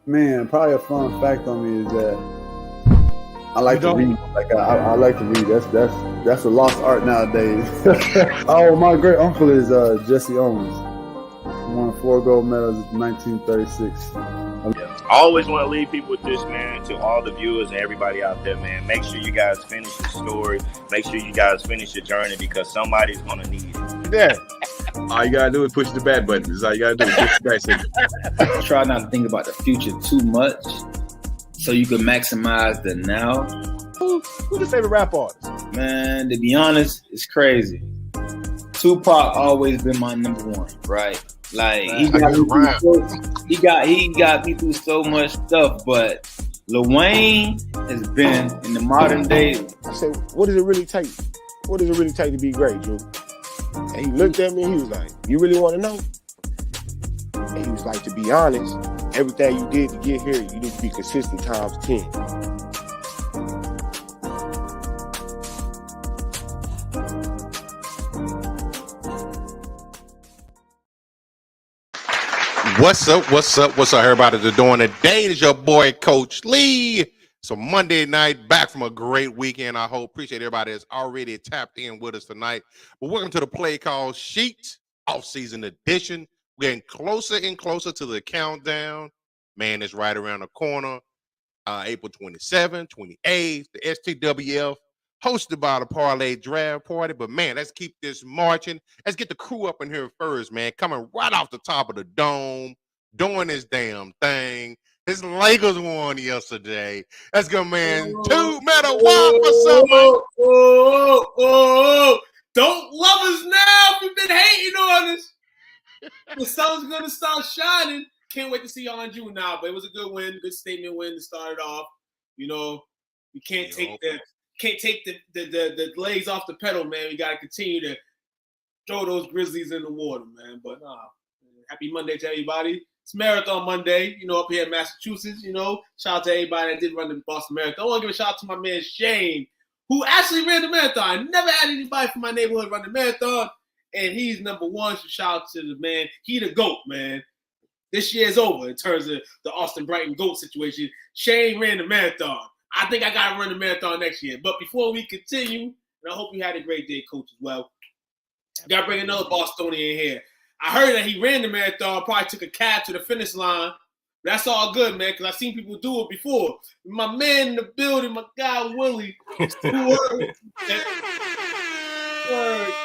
Man, probably a fun fact on me is that I like to read. Like I like to read. That's a lost art nowadays. Oh, my great uncle is Jesse Owens. He won 4 gold medals in 1936. I always want to leave people with this, man, to all the viewers and everybody out there, man. Make sure you guys finish the story. Make sure you guys finish your journey because somebody's going to need it. Yeah. All you got to do is push the bad button. That's all you got to do is push the back signal. Try not to think about the future too much so you can maximize the now. Who's your favorite rap artist? Man, to be honest, it's crazy. Tupac always been my number one, right? Like he got me through so much stuff, but Lil Wayne has been in the modern day. I said, what does it really take? What does it really take to be great, Drew? And he looked at me and he was like, you really want to know? And he was like, to be honest, everything you did to get here, you need to be consistent times 10. What's up, everybody that's doing today? It's your boy, Coach Lee. So Monday night, back from a great weekend, I hope. Appreciate everybody that's already tapped in with us tonight. But welcome to the Play Call Sheet, off-season edition. We're getting closer and closer to the countdown. Man, it's right around the corner. April 27th, 28th, the STWF, hosted by the Parlay Draft Party. But, man, let's keep this marching. Let's get the crew up in here first, man. Coming right off the top of the dome, doing this damn thing. His Lakers won yesterday. Let's go, man. 2 Metal Walk for something. Don't love us now if you've been hating on us. The sun's going to start shining. Can't wait to see y'all in June now, but it was a good win, good statement win to start it off. You know, we can't take the legs off the pedal, man. We got to continue to throw those Grizzlies in the water, man. But happy Monday to everybody. It's Marathon Monday, you know, up here in Massachusetts, you know. Shout out to everybody that did run the Boston Marathon. I want to give a shout out to my man Shane, who actually ran the marathon. I never had anybody from my neighborhood run the marathon, and he's number one. So shout out to the man. He the GOAT, man. This year's over in terms of the Austin Brighton GOAT situation. Shane ran the marathon. I think I got to run the marathon next year. But before we continue, and I hope you had a great day, Coach, as well. Got to bring another Bostonian here. I heard that he ran the marathon, probably took a cab to the finish line. That's all good, man, because I've seen people do it before. My man in the building, my guy Willie.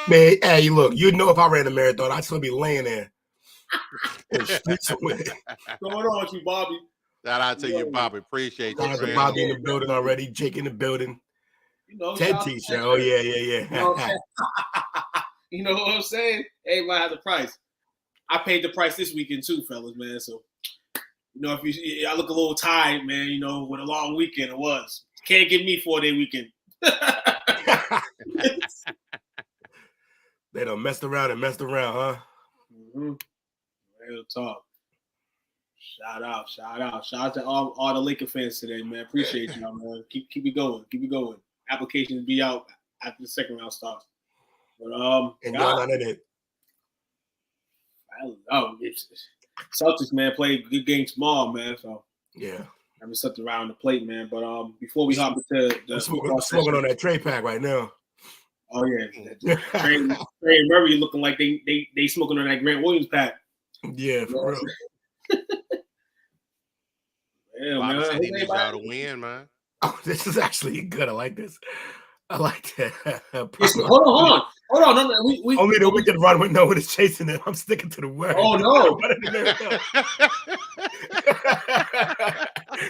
Man, hey, look, you know if I ran a marathon, I'd still be laying there. What's going on with you, Bobby? Shout out to you, Bobby. Appreciate you. Shout out to Bobby in the building already. Jake in the building. You know, Ted T-shirt. Oh, yeah. You know what I'm saying? Everybody has a price. I paid the price this weekend too, fellas, man. So, you know, I look a little tired, man, you know, with a long weekend it was. Can't give me 4-day weekend. They done messed around, huh? Mm-hmm. Real talk. Shout out. Shout out to all the Laker fans today, man. Appreciate y'all, man. Keep it going. Applications be out after the second round starts. But and y'all not in it. Celtics, man, played a good game tomorrow, man. So yeah, having something around the plate, man. But before we hop into the smoking on that tray pack right now. Oh yeah, Trey and Murray looking like they smoking on that Grant Williams pack. Yeah, for real. Yeah, Bobby man. said he needs y'all to win, man. Oh, this is actually good. I like this. I like that. Hold on. No, we only the wicked run when no one is chasing it. I'm sticking to the word. Oh no.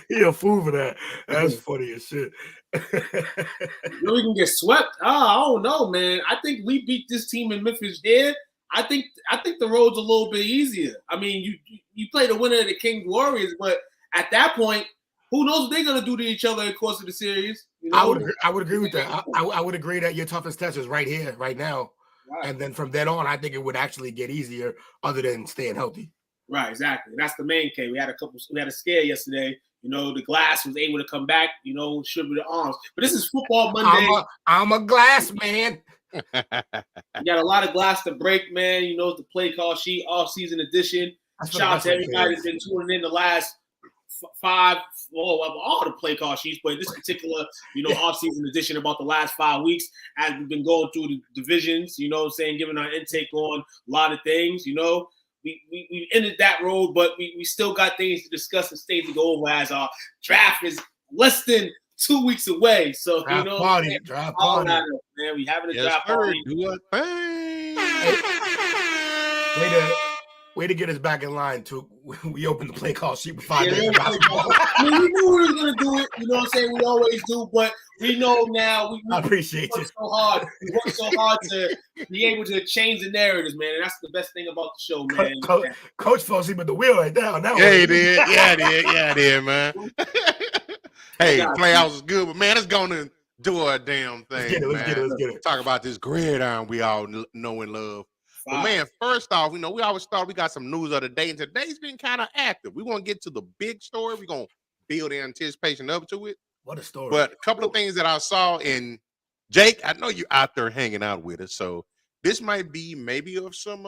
He a fool for that. That's funny as shit. We can get swept. I don't know, man. I think we beat this team in Memphis here. I think the road's a little bit easier. I mean, you play the winner of the King Warriors, but at that point, who knows what they're gonna do to each other in the course of the series? You know? I would agree with that. I would agree that your toughest test is right here, right now. Right. And then from then on, I think it would actually get easier other than staying healthy. Right, exactly. That's the main case. We had a scare yesterday. You know, the glass was able to come back, you know, should be the arms. But this is football Monday. I'm a glass man. You got a lot of glass to break, man. You know, the Playcall sheet off-season edition. Shout out to everybody that's been tuning in the last all the Playcall sheets, but this particular, you know, off-season edition about the last 5 weeks as we've been going through the divisions, you know what I'm saying, giving our intake on a lot of things, you know. We ended that road, but we still got things to discuss and things to go over as our draft is less than 2 weeks away. So, draft you know, draft party. Man, we having a draft party. Do a thing. Way to get us back in line, too. We opened the play call sheet with 5 days. I mean, we knew we were going to do it. You know what I'm saying? We always do, but we know now. I appreciate you. So hard. We work so hard to be able to change the narratives, man. And that's the best thing about the show, man. Coach fell asleep at the wheel right now. Yeah, he did. Yeah, I did, man. Hey, playoffs is good, but man, it's going to do a damn thing. Let's get it. Talk about this gridiron we all know and love. But man, first off, you know, we always thought we got some news of the day, and today's been kind of active. We want to get to the big story. We're going to build the anticipation up to it. What a story. But a couple of things that I saw in Jake, I know you're out there hanging out with us, so this might be maybe of some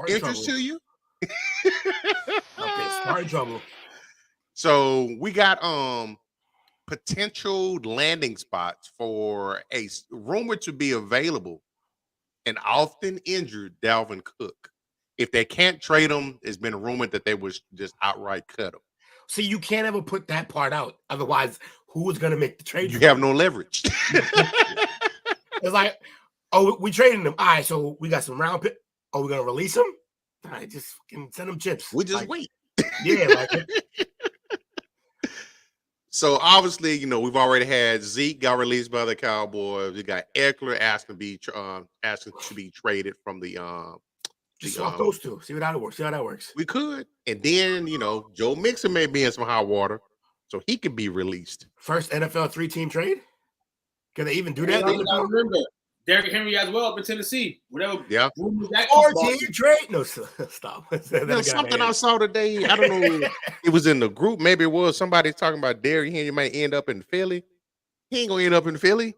interest to you. Okay, start trouble. So we got potential landing spots for a rumored to be available and often injured Dalvin Cook. If they can't trade him, it's been rumored that they would just outright cut him. See, you can't ever put that part out. Otherwise, who is going to make the trade? You have no leverage. It's like, oh, we traded him. All right, so we got some round pick. Oh, we're going to release him? All right, just fucking send him chips. We just wait. Yeah, like So obviously, you know, we've already had Zeke got released by the Cowboys. We got Eckler asking to be traded from the just swap those two. See how that works. We could, and then you know, Joe Mixon may be in some hot water, so he could be released. First NFL 3-team trade. Can they even do that? Remember, Derrick Henry as well up in Tennessee. Whatever. Yeah. 4-team trade. No, stop. Something I saw today. I don't know. It was in the group. Maybe it was somebody talking about Derrick Henry might end up in Philly. He ain't gonna end up in Philly.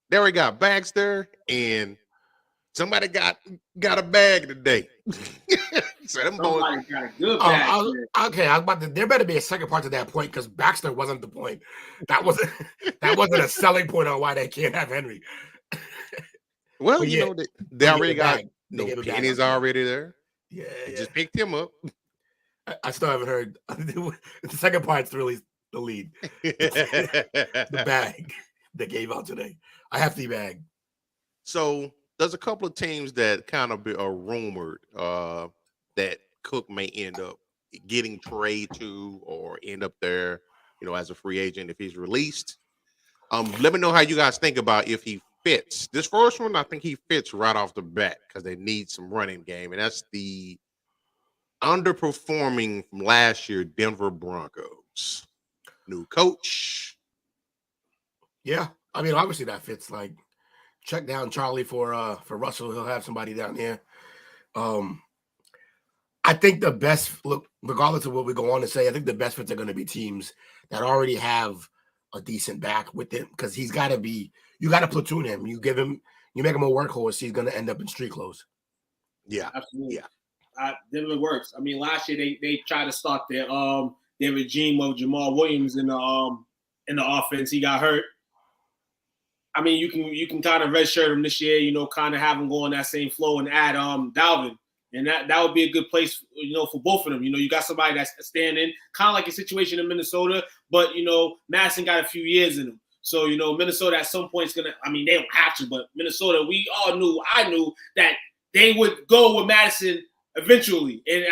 There we got Baxter, and somebody got a bag today. So them boys got a good bag. Okay, I was about to. There better be a second part to that point because Baxter wasn't the point. That wasn't a selling point on why they can't have Henry. Well, you know, they already got Penny's already there. Yeah, just picked him up. I still haven't heard. The second part's really the lead. The bag they gave out today. A hefty bag. So there's a couple of teams that kind of are rumored that Cook may end up getting trade to or end up there, you know, as a free agent if he's released. Let me know how you guys think about if he fits. This first one, I think he fits right off the bat because they need some running game, and that's the underperforming from last year Denver Broncos. New coach. Yeah, I mean, obviously that fits. Like, check down Charlie for Russell. He'll have somebody down here. I think the best look, regardless of what we go on to say, I think the best fits are going to be teams that already have a decent back with him because he's got to be. You got to platoon him. You make him a workhorse. He's going to end up in street clothes. Yeah, absolutely. Yeah, Denver works. I mean, last year they tried to start their their regime of Jamal Williams in the offense. He got hurt. I mean, you can kind of redshirt him this year, you know, kind of have him go on that same flow and add Dalvin. And that would be a good place, you know, for both of them. You know, you got somebody that's standing, kind of like a situation in Minnesota, but, you know, Madison got a few years in him. So, you know, Minnesota at some point is going to – I mean, they don't have to, but Minnesota, I knew that they would go with Madison eventually. And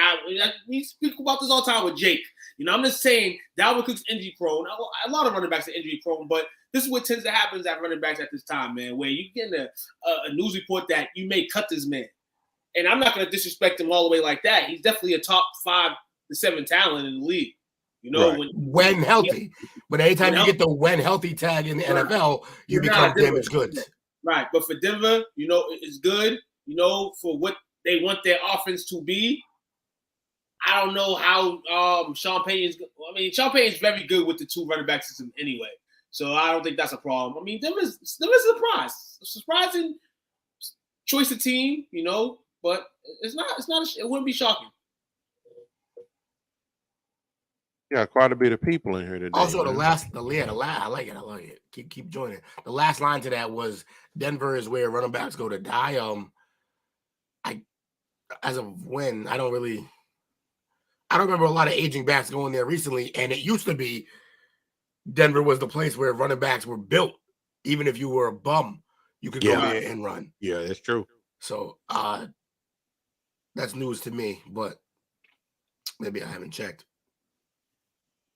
we speak about this all the time with Jake. You know, I'm just saying Dalvin Cook's injury prone. A lot of running backs are injury prone, but this is what tends to happen at running backs at this time, man, where you get a news report that you may cut this man. And I'm not going to disrespect him all the way like that. He's definitely a top 5 to 7 talent in the league. You know, right. when healthy. But anytime you get the when healthy tag in the NFL, you become damaged goods. Right. But for Denver, you know, it's good, you know, for what they want their offense to be. I don't know how Sean Payton's very good with the 2 running back system anyway. So I don't think that's a problem. I mean, Denver's a surprising choice of team, you know, but it wouldn't be shocking. Yeah, quite a bit of people in here today. Also, I like it. Keep joining. The last line to that was Denver is where running backs go to die. As of when, I don't remember a lot of aging backs going there recently, and it used to be Denver was the place where running backs were built. Even if you were a bum, you could go there and run. Yeah, that's true. So that's news to me, but maybe I haven't checked.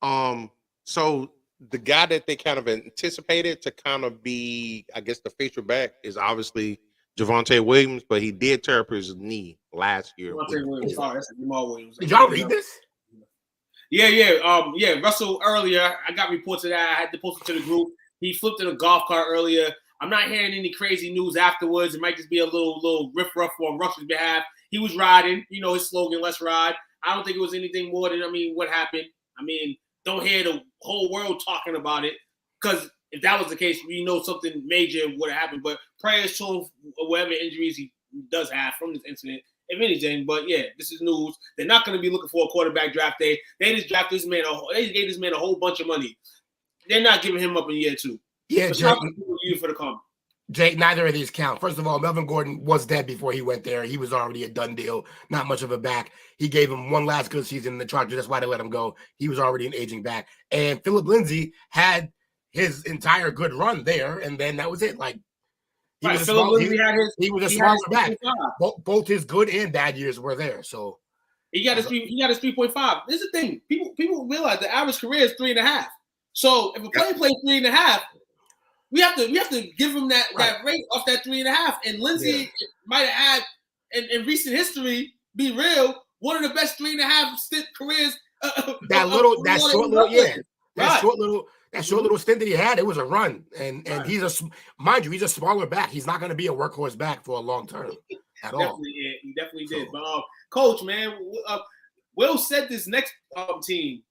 So the guy that they kind of anticipated to kind of be, I guess, the feature back is obviously Javonte Williams, but he did tear up his knee last year. Javonte Williams. Sorry, that's Jamal Williams. Did y'all read this? Yeah. Russell earlier, I got reports of that. I had to post it to the group. He flipped in a golf cart earlier. I'm not hearing any crazy news afterwards. It might just be a little riff-raff on Russell's behalf. He was riding, you know, his slogan, "Let's ride." I don't think it was anything more than, what happened. Don't hear the whole world talking about it, because if that was the case, we know something major would have happened. But prayers to him, whatever injuries he does have from this incident, if anything. But yeah, this is news. They're not going to be looking for a quarterback draft day. They just drafted this man. They gave this man a whole bunch of money. They're not giving him up in year 2. Yeah, Jake, you for the comment. Jake, neither of these count. First of all, Melvin Gordon was dead before he went there. He was already a done deal. Not much of a back. He gave him one last good season in the Chargers. That's why they let him go. He was already an aging back. And Philip Lindsay had his entire good run there, and then that was it. He was a smaller back. Both his good and bad years were there. So he got his 3.5. This is the thing. People realize the average career is 3.5. So if a player plays 3.5, we have to give him that rate off that 3.5. And Lindsay might have had in recent history, be real, one of the best 3.5 stint careers. That short little stint that he had, it was a run. And he's a smaller back. He's not going to be a workhorse back for a long term at all. He definitely did. But Coach, man, Will said this next team.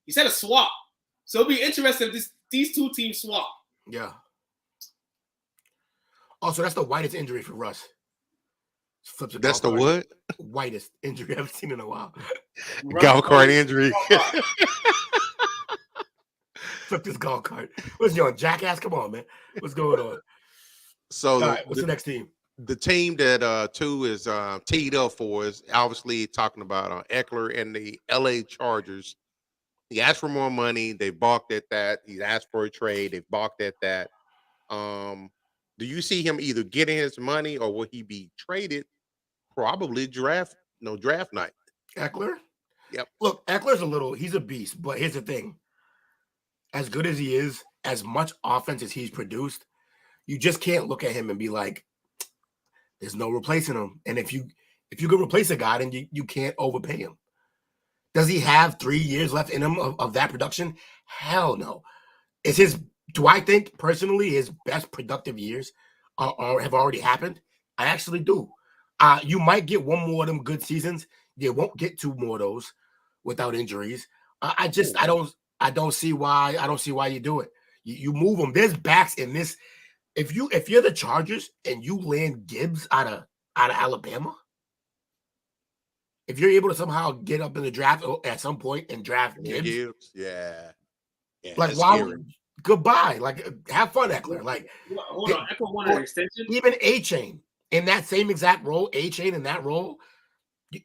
He said a swap. So it'll be interesting if these 2 teams swap. Yeah. Also, that's the whitest injury for Russ. That's the what? Whitest injury I've seen in a while. Golf cart injury. Flip this golf cart. What's going on, jackass? Come on, man. What's going on? So, all right, what's the next team? The team that 2 is teed up for is obviously talking about Eckler and the LA Chargers. He asked for more money. They balked at that. He asked for a trade. They balked at that. Do you see him either getting his money or will he be traded? Probably draft night. Eckler? Yep. Look, he's a beast, but here's the thing. As good as he is, as much offense as he's produced, you just can't look at him and be like, there's no replacing him. And if you can replace a guy, then you can't overpay him. Does he have 3 years left in him of that production? Hell no. Do I think personally his best productive years have already happened? I actually do. You might get one more of them good seasons. You won't get 2 more of those without injuries. I don't see why you do it. You move them. There's backs in this. If you're the Chargers and you land Gibbs out of Alabama, if you're able to somehow get up in the draft at some point and draft Gibbs, yeah, like wow, goodbye. Like have fun, Eckler. Like hold on, Eckler wanted an extension. Even A-Chain in that same exact role, A-Chain in that role.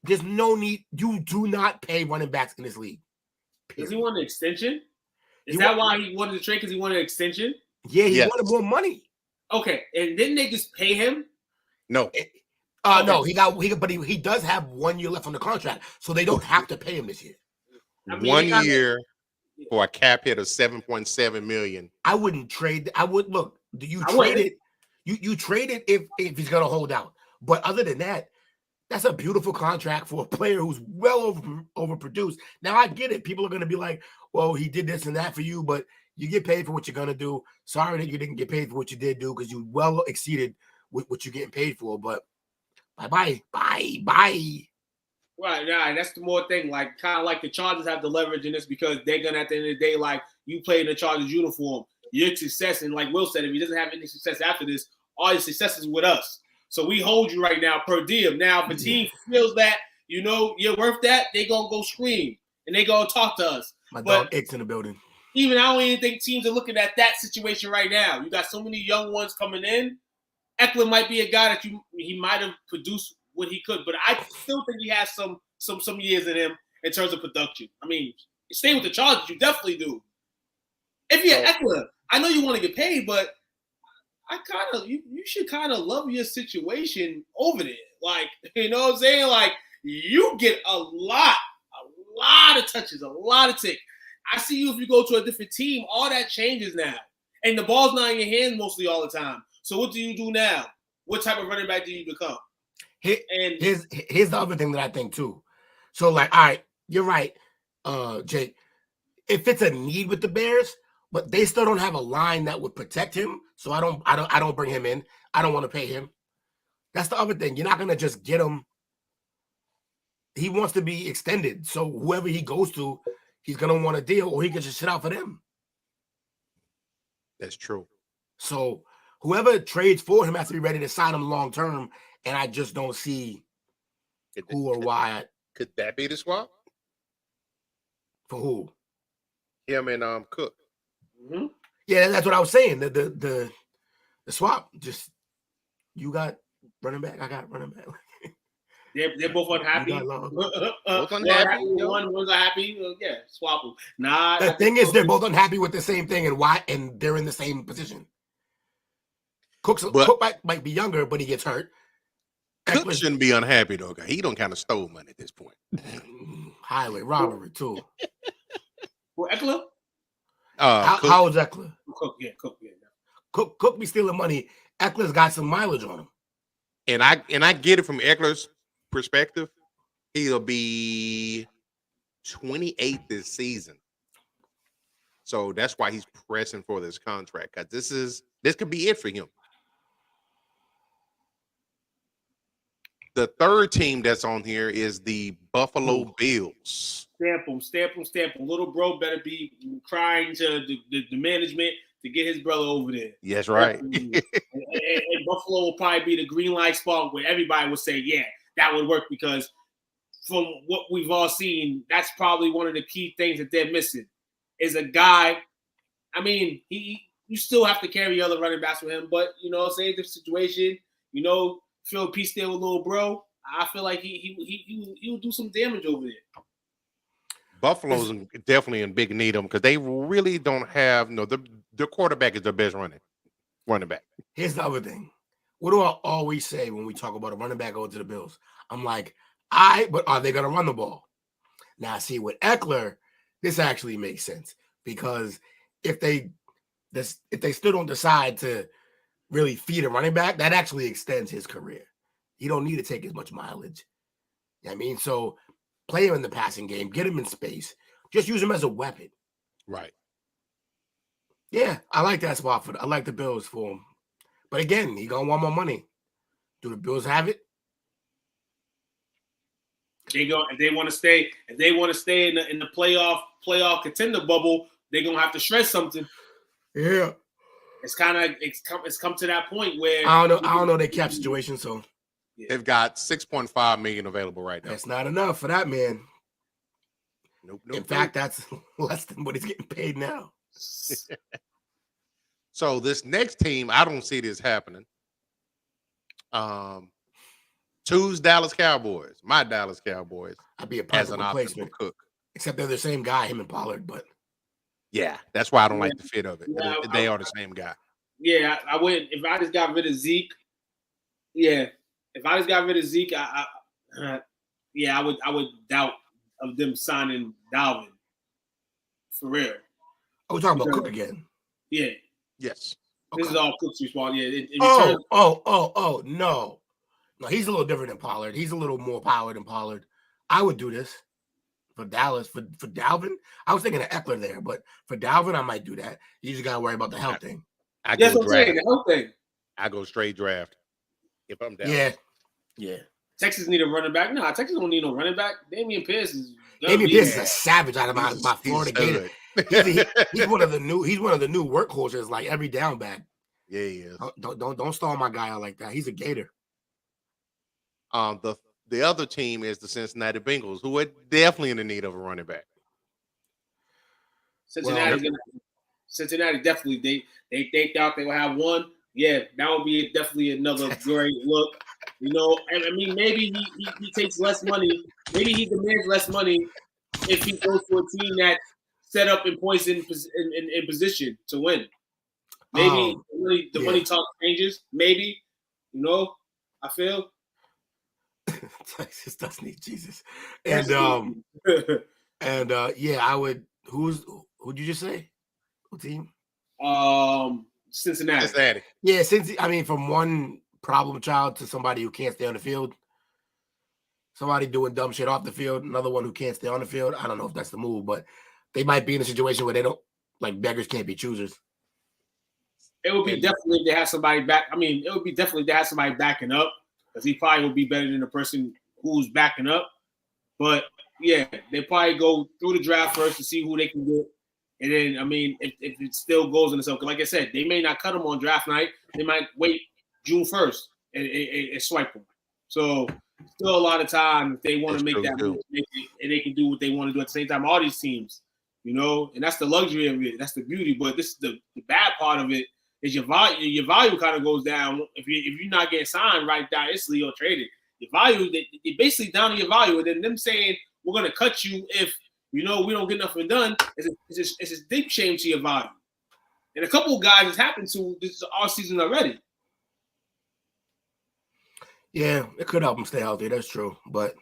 There's no need. You do not pay running backs in this league. Does he want an extension? Is that why he wanted to trade? Because he wanted an extension? Yeah, he wanted more money. Okay, and didn't they just pay him? No. No, but he does have 1 year left on the contract, so they don't have to pay him this year. I mean, 1 year for a cap hit of $7.7 million. I wouldn't trade. I would look. You trade it. You trade it if he's gonna hold out. But other than that, that's a beautiful contract for a player who's well overproduced. Now I get it. People are gonna be like, "Well, he did this and that for you," but you get paid for what you're gonna do. Sorry that you didn't get paid for what you did do because you well exceeded what you're getting paid for. But bye. Right, that's the more thing. Like kind of like the Chargers have the leverage in this because they're gonna at the end of the day, like you play in the Chargers uniform, your success, and like Will said, if he doesn't have any success after this, all your success is with us. So we hold you right now per diem. Now, if a team feels that, you're worth that, they going to go scream. And they going to talk to us. My dog X in the building. Even I don't even think teams are looking at that situation right now. You got so many young ones coming in. Eckler might be a guy that he might have produced what he could. But I still think he has some years in him in terms of production. I mean, stay with the Chargers, you definitely do. If you're Eckler, I know you want to get paid, but you should kind of love your situation over there. Like, you know what I'm saying? Like, you get a lot of touches, a lot of tick. I see you if you go to a different team, all that changes now. And the ball's not in your hands mostly all the time. So what do you do now? What type of running back do you become? Here's the other thing that I think too. So like, all right, you're right, Jake. If it's a need with the Bears, but they still don't have a line that would protect him, so I don't bring him in. I don't want to pay him. That's the other thing. You're not gonna just get him. He wants to be extended, so whoever he goes to, he's gonna want a deal, or he can just sit out for them. That's true. So whoever trades for him has to be ready to sign him long term, and I just don't see who or why. Could that be the swap? For who? Him and Cook. Mm-hmm. Yeah, that's what I was saying. The swap. Just you got running back, I got running back. They're both unhappy. Both unhappy. One's unhappy. Yeah, swap them. Nah. The thing is, they're both unhappy with the same thing, and they're in the same position. Cook might be younger, but he gets hurt. Cook shouldn't be unhappy though. He don't kind of stole money at this point. Highway robbery too. Well, Eckler. How is Eckler? Cook, yeah. Cook be stealing money. Eckler's got some mileage on him. And I get it from Eckler's perspective. He'll be 28 this season. So that's why he's pressing for this contract, because this could be it for him. The third team that's on here is the Buffalo Bills. Stamp him. Little bro better be crying to the management to get his brother over there. Yes, right. and Buffalo will probably be the green light spot where everybody would say, yeah, that would work, because from what we've all seen, that's probably one of the key things that they're missing is a guy. I mean, you still have to carry other running backs with him, but, say the situation, feel peace there with little bro. I feel like he'll do some damage over there. Buffalo's definitely in big need of them because they really don't have their quarterback is their best running back. Here's the other thing. What do I always say when we talk about a running back going to the Bills? I'm like, but are they gonna run the ball? Now, see, with Eckler, this actually makes sense, because if they still don't decide to really feed a running back, that actually extends his career. You don't need to take as much mileage. You know what I mean? So play him in the passing game, get him in space, just use him as a weapon. Right. Yeah, I like that spot I like the Bills for him. But again, he gonna want more money. Do the Bills have it? If they want to stay in the playoff contender bubble, they're gonna have to shred something. Yeah. It's come to that point where I don't know their cap situation, so Yeah. They've got $6.5 million available right now. That's not enough for that man. Nope. In fact, that's less than what he's getting paid now. So this next team, I don't see this happening. Two's Dallas Cowboys, my Dallas Cowboys, I'd be a as perfect an option for replacement. Cook. Except they're the same guy, him and Pollard, but Yeah, that's why I don't like the fit of it. Yeah, They are the same guy. Yeah, I wouldn't. If I just got rid of Zeke, yeah. If I just got rid of Zeke, I would doubt of them signing Dalvin for real. we're talking about Cook again. Yeah, Yes. this is all Cook's response. Yeah. No. No, he's a little different than Pollard. He's a little more powered than Pollard. I would do this for Dallas. For Dalvin, I was thinking of Eckler there, but for Dalvin, I might do that. You just got to worry about the health thing. I That's go what I'm saying. draft. The whole thing. I go straight draft. If I'm down. Yeah. Texas need a running back. Nah, Texas don't need no running back. Damian Pierce is. Damian Pierce is a savage out of my Florida Gator. He's one of the new workhorses, like every down back. Yeah, he is. Don't stall my guy out like that. He's a Gator. The other team is the Cincinnati Bengals, who are definitely in the need of a running back. Cincinnati definitely they thought they would have one. Yeah, that would be definitely another great look. You know, and I mean, maybe he takes less money. Maybe he demands less money if he goes to a team that's set up and points in position to win. Maybe the money talk changes. Maybe, you know, I feel. Texas does need Jesus. And I would. Who'd you just say? What team? Cincinnati. Yeah, from one problem child to somebody who can't stay on the field. Somebody doing dumb shit off the field, another one who can't stay on the field. I don't know if that's the move, but they might be in a situation where they don't, like, beggars can't be choosers. It would be definitely if they have somebody back. I mean, it would be definitely if they have somebody backing up, because he probably would be better than the person who's backing up. But yeah, they probably go through the draft first to see who they can get. And then, I mean, if it still goes in the cell, because like I said, they may not cut him on draft night. They might wait June 1st and swipe him. So still a lot of time if they want to make that move, and they can do what they want to do at the same time. All these teams, you know, and that's the luxury of it. That's the beauty. But this is the bad part of it is your value kind of goes down if you're not getting signed right down instantly or traded. Your value, they basically down to your value, and then them saying we're gonna cut you if we don't get nothing done. It's a deep shame to your value. And a couple of guys it's happened to this all season already. Yeah, it could help them stay healthy. That's true. But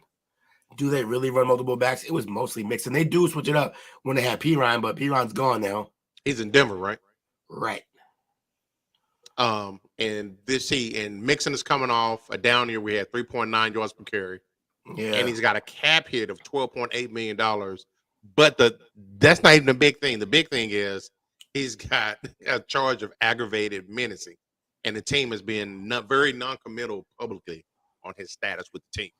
do they really run multiple backs? It was mostly mixed. And they do switch it up when they had Pirine, but Pirine's gone now. He's in Denver, right? Right. And Mixon is coming off a down year. We had 3.9 yards per carry. Yeah. And he's got a cap hit of $12.8 million. But that's not even the big thing. The big thing is he's got a charge of aggravated menacing. And the team has been very non-committal publicly on his status with the team.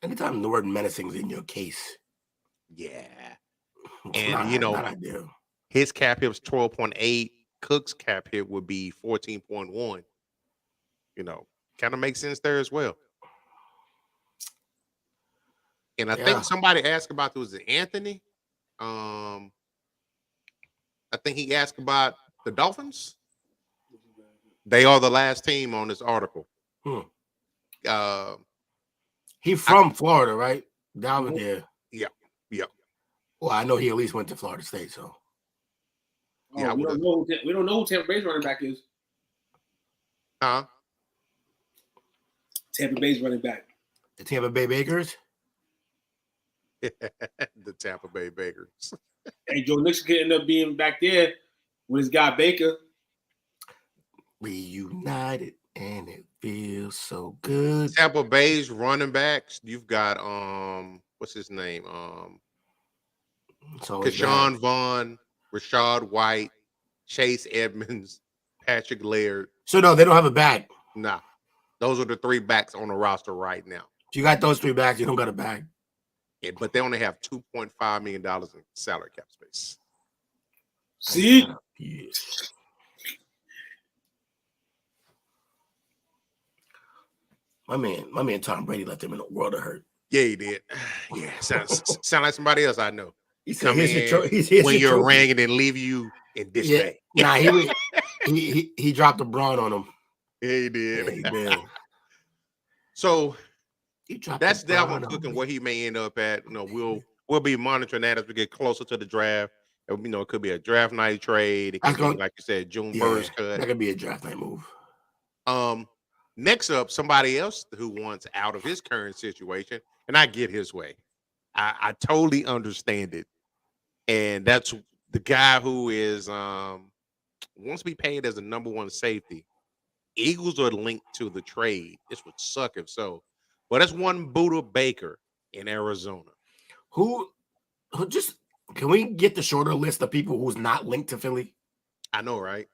Anytime the word menacing is in your case. Yeah. And, his cap hit was 12.8. Cook's cap hit would be 14.1. Kind of makes sense there as well. And I think somebody asked about, was it Anthony? I think he asked about the Dolphins. They are the last team on this article. He's from Florida, right? Dalvin, yeah. Well, I know he at least went to Florida State, so. Yeah, we don't know who Tampa Bay's running back is. Huh? Tampa Bay's running back. The Tampa Bay Bakers? The Tampa Bay Bakers. Hey, Joe Nixon could end up being back there with his guy Baker. Reunited, and it feels so good. Tampa Bay's running backs. You've got what's his name? Keshawn Vaughn, Rashad White, Chase Edmonds, Patrick Laird. So no, they don't have a bag. Nah, those are the three backs on the roster right now. If you got those three backs, you don't got a bag. Yeah, but they only have $2.5 million in salary cap space. See? Yeah. My man Tom Brady left him in a world of hurt. Yeah, he did. Yeah, sound like somebody else I know. He said, Come "Here's in your here's when your you're trophy." ringing and leave you in dismay. Nah, he dropped a brawn on him. Yeah, he did. Yeah, he did. So He dropped that's a brawn Dalvin on Cook and him. where he may end up at. You know, we'll be monitoring that as we get closer to the draft. You know, it could be a draft night trade. It could be, like you said, June 1st cut. That could be a draft night move. Next up, somebody else who wants out of his current situation, and I get his way. I totally understand it. And that's the guy who is wants to be paid as the number one safety. Eagles are linked to the trade. This would suck if so. But that's one Budda Baker in Arizona. Who just can we get the shorter list of people who's not linked to Philly? I know, right?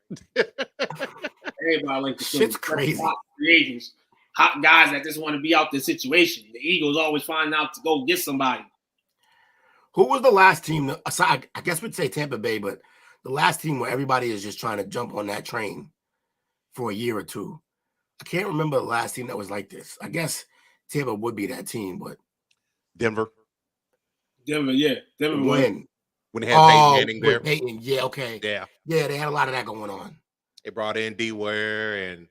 Everybody linked to Philly. Shit's crazy. Hot free agents, hot guys that just want to be out the situation. The Eagles always find out to go get somebody. Who was the last team? Aside, I guess we'd say Tampa Bay, but the last team where everybody is just trying to jump on that train for a year or two. I can't remember the last team that was like this. I guess Tampa would be that team, but Denver. Yeah. Denver when they had Peyton Manning there. Peyton, yeah, okay. Yeah, they had a lot of that going on. They brought in D Ware and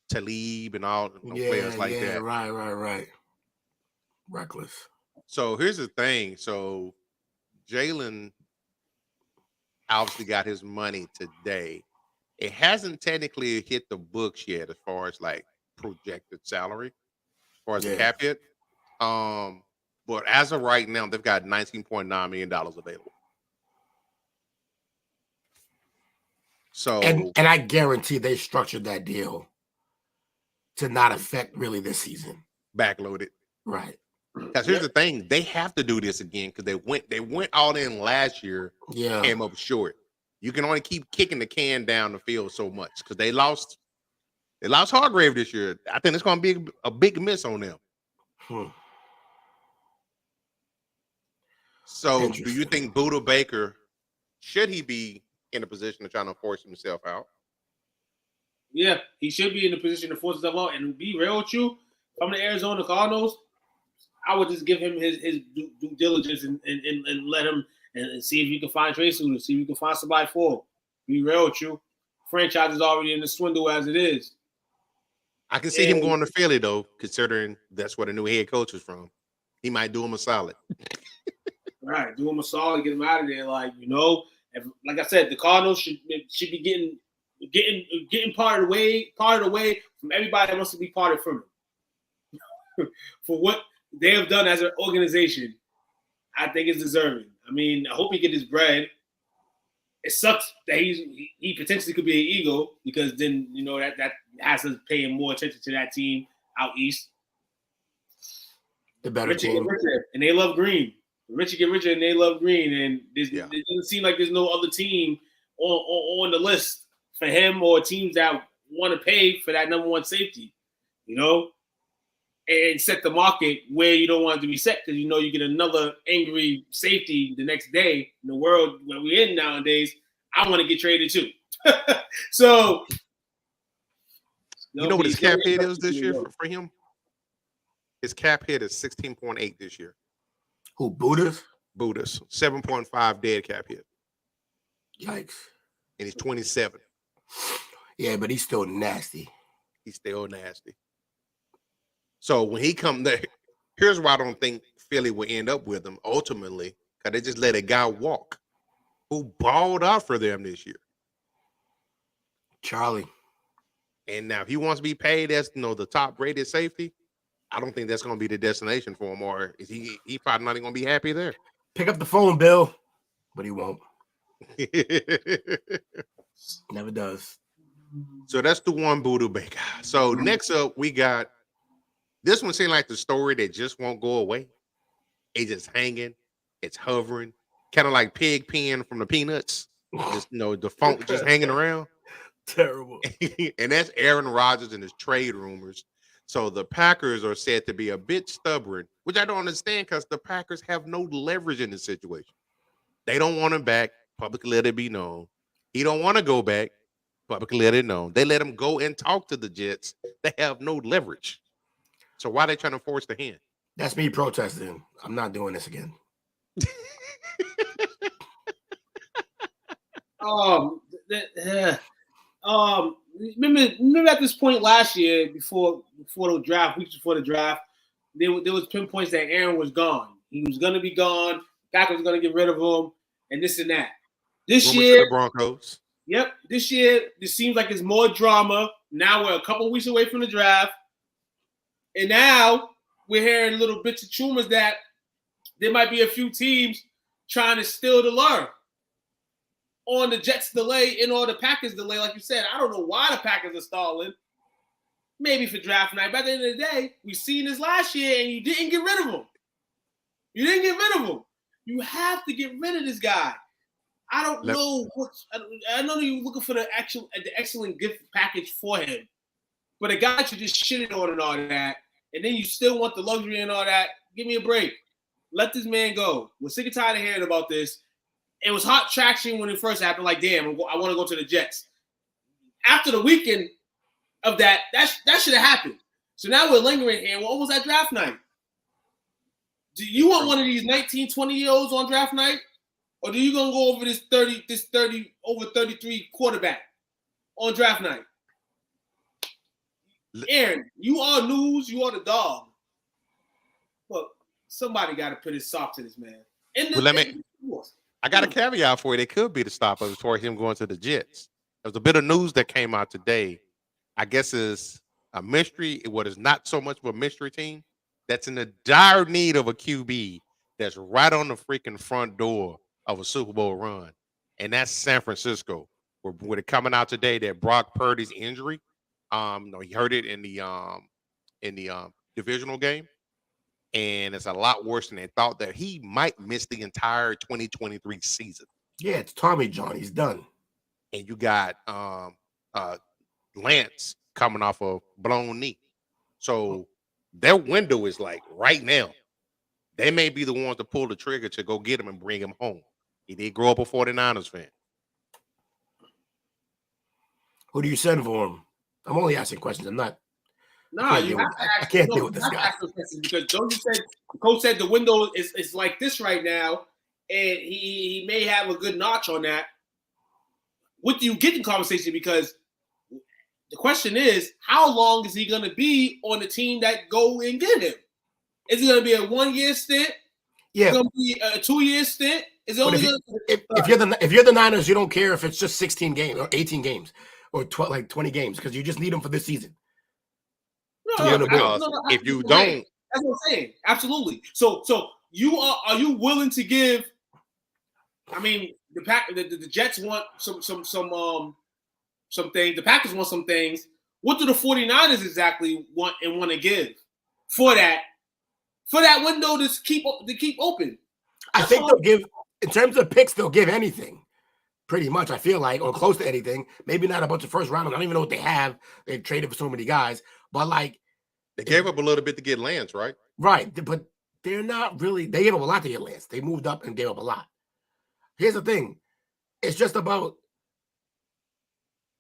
Talib and all players like that. Right. Reckless. So here's the thing. So Jalen obviously got his money today. It hasn't technically hit the books yet as far as like projected salary, as far as the cap hit. But as of right now, they've got $19.9 million available. So and I guarantee they structured that deal to not affect really this season. Backloaded. Right. Because here's the thing, they have to do this again because they went all in last year, came up short. You can only keep kicking the can down the field so much because they lost Hargrave this year. I think it's going to be a big miss on them. So do you think Budda Baker, should he be in a position of trying to force himself out? Yeah, he should be in a position to force himself out. And to be real with you, if I'm the Arizona Cardinals, I would just give him his due diligence and let him and see if you can find trade suitors, see if you can find somebody for him. Be real with you. Franchise is already in the swindle as it is. I can see him going to Philly, though, considering that's where the new head coach is from. He might do him a solid. Right, do him a solid, get him out of there. Like, like I said, the Cardinals should be getting part of the way from everybody that wants to be parted from it. For what they have done as an organization, I think it's deserving. I mean, I hope he get his bread. It sucks that he potentially could be an Eagle because then that has us paying more attention to that team out east. The better Richard team, get richer, and they love green. Richard get richer, and they love green. And it doesn't seem like there's no other team on the list for him or teams that want to pay for that number one safety. And set the market where you don't want it to be set because you get another angry safety the next day in the world where we're in nowadays. I want to get traded too. So, you know what his cap hit is this year for him? His cap hit is 16.8 this year. Who, Budda's? 7.5 dead cap hit. Yikes. And he's 27. Yeah, but he's still nasty. So when he come there, here's why I don't think Philly will end up with him ultimately, because they just let a guy walk who balled out for them this year. Charlie. And now if he wants to be paid as the top rated safety, I don't think that's going to be the destination for him, or is he probably not even going to be happy there. Pick up the phone, Bill, but he won't. Never does. So that's the one Budda Baker. So next up, we got this one seemed like the story that just won't go away. It's just hanging, it's hovering, kind of like Pig Pen from the Peanuts. Just the phone just hanging around. Terrible. And that's Aaron Rodgers and his trade rumors. So the Packers are said to be a bit stubborn, which I don't understand because the Packers have no leverage in this situation. They don't want him back. Publicly let it be known. He don't want to go back. publicly let it known. They let him go and talk to the Jets. They have no leverage. So why are they trying to force the hand? That's me protesting. I'm not doing this again. Remember at this point last year, before the draft, weeks before the draft, there was pinpoints that Aaron was gone. He was going to be gone. Packers was going to get rid of him, and this and that. This Rumors year, to the Broncos. Yep, this year it seems like it's more drama. Now we're a couple weeks away from the draft, and now we're hearing little bits of rumors that there might be a few teams trying to steal the lure on the Jets' delay and or the Packers' delay. Like you said, I don't know why the Packers are stalling. Maybe for draft night. But at the end of the day, we've seen this last year, and you didn't get rid of him. You didn't get rid of him. You have to get rid of this guy. I don't know what. I know you're looking for the excellent gift package for him, but a guy should just shit it on and all that, and then you still want the luxury and all that. Give me a break. Let this man go. We're sick and tired of hearing about this. It was hot traction when it first happened. Like, damn, I want to go to the Jets. After the weekend of that should have happened. So now we're lingering here. What was that draft night? Do you want one of these 19, 20-year-olds on draft night? Or do you gonna go over this 30 over 33 quarterback on draft night? Aaron, you are news, you are the dog. Look, somebody got to put his sock to this man. I got a caveat for you. It could be the stop as far as him going to the Jets. There's a bit of news that came out today. I guess is a mystery. What is not so much of a mystery team that's in the dire need of a QB that's right on the freaking front door of a Super Bowl run, and that's San Francisco. With it coming out today that Brock Purdy's injury, he heard it in the divisional game, and it's a lot worse than they thought. That he might miss the entire 2023 season. Yeah, it's Tommy John. He's done. And you got Lance coming off a blown knee, so their window is like right now. They may be the ones to pull the trigger to go get him and bring him home. He did grow up a 49ers fan. Who do you send for him? I'm only asking questions. I'm not. I can't deal with this guy. Because the coach said the window is like this right now, and he may have a good notch on that. What do you get in conversation? Because the question is, how long is he going to be on the team that go and get him? Is it going to be a 1-year stint? Yeah. Is it going to be a 2-year stint? Is it only if you're the Niners, you don't care if it's just 16 games or 18 games or 20 games because you just need them for this season. If you don't, that's what I'm saying. Absolutely. So you are you willing to give? I mean, the Jets want some things. The Packers want some things. What do the 49ers exactly want and want to give for that window to keep open? I think they'll give, in terms of picks, they'll give anything, pretty much. I feel like, or close to anything. Maybe not a bunch of first rounders. I don't even know what they have. They've traded for so many guys, but like they gave up a little bit to get Lance, right? Right, but they're not really. They gave up a lot to get Lance. They moved up and gave up a lot. Here's the thing: it's just about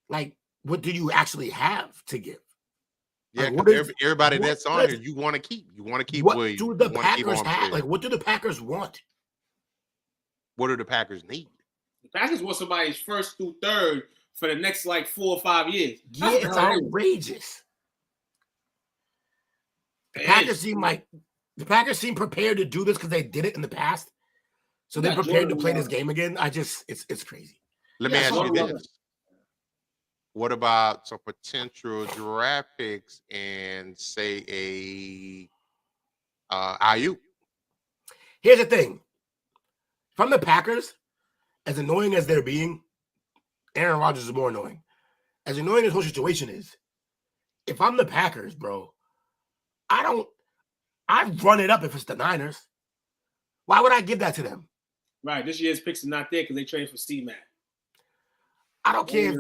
like, what do you actually have to give? Yeah, like, everybody that's on here, you want to keep. You want to keep. What do the Packers have? Like, what do the Packers want? What do the Packers need? The Packers want somebody's first through third for the next like 4 or 5 years. Yeah, it's outrageous. The Packers seem prepared to do this because they did it in the past. So they're prepared to play this game again. It's crazy. Let me ask you this. What about some potential draft picks and say a IU? Here's the thing. From the Packers, as annoying as they're being, Aaron Rodgers is more annoying. As annoying as the whole situation is, if I'm the Packers, bro, I'd run it up if it's the Niners. Why would I give that to them? Right. This year's picks are not there because they traded for C-Mac. I don't care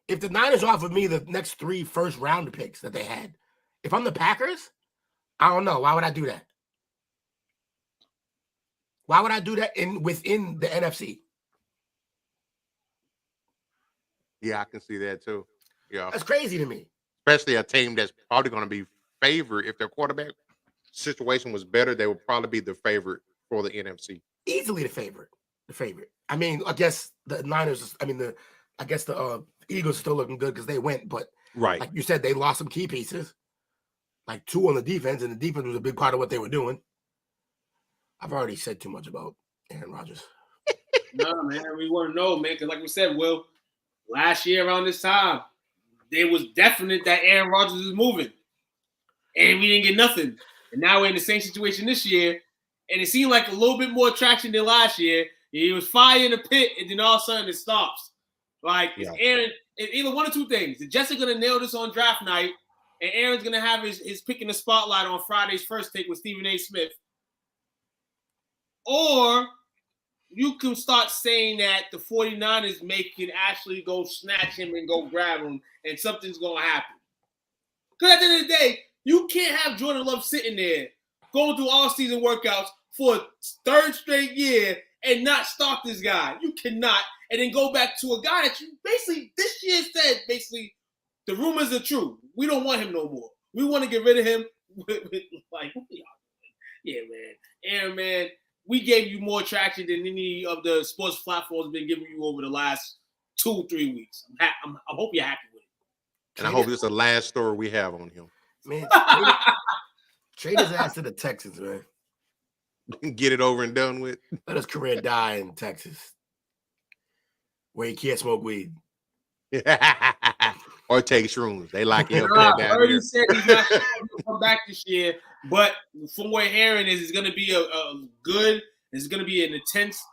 if the Niners offered me the next 3 first-round picks that they had. If I'm the Packers, I don't know. Why would I do that? Why would I do that within the NFC? Yeah, I can see that too. Yeah, That's crazy to me. especially a team that's probably going to be favored if their quarterback situation was better. They would probably be the favorite for the NFC. Easily the favorite. The favorite. I mean, I guess the Niners. I guess the Eagles are still looking good because they went, but Right. like you said, they lost some key pieces, like 2 on the defense, and the defense was a big part of what they were doing. I've already said too much about Aaron Rodgers. No, man, we want to know, man, because like we said, Will, last year around this time, it was definite that Aaron Rodgers is moving, and we didn't get nothing. And now we're in the same situation this year, and it seemed like a little bit more traction than last year. He was fire in the pit, and then all of a sudden it stops. Like, Aaron, it's either one or two things. The Jets are going to nail this on draft night, and Aaron's going to have his pick in the spotlight on Friday's First Take with Stephen A. Smith. Or you can start saying that the 49ers can actually go snatch him and go grab him, and something's going to happen. Because at the end of the day, you can't have Jordan Love sitting there going through all-season workouts for a third straight year and not start this guy. You cannot. And then go back to a guy that you basically this year said, the rumors are true. We don't want him no more. We want to get rid of him. Yeah, man. Aaron, man, we gave you more traction than any of the sports platforms have been giving you over the last 2-3 weeks. I hope you're happy with it. And I hope this is the last story we have on him. Man, trade his ass to the Texans, man. Get it over and done with. Let his career die in Texas, where he can't smoke weed. Or take shrooms. They like him. Already said he's not going to come back this year, but from what we're hearing is it's going to be it's going to be an intense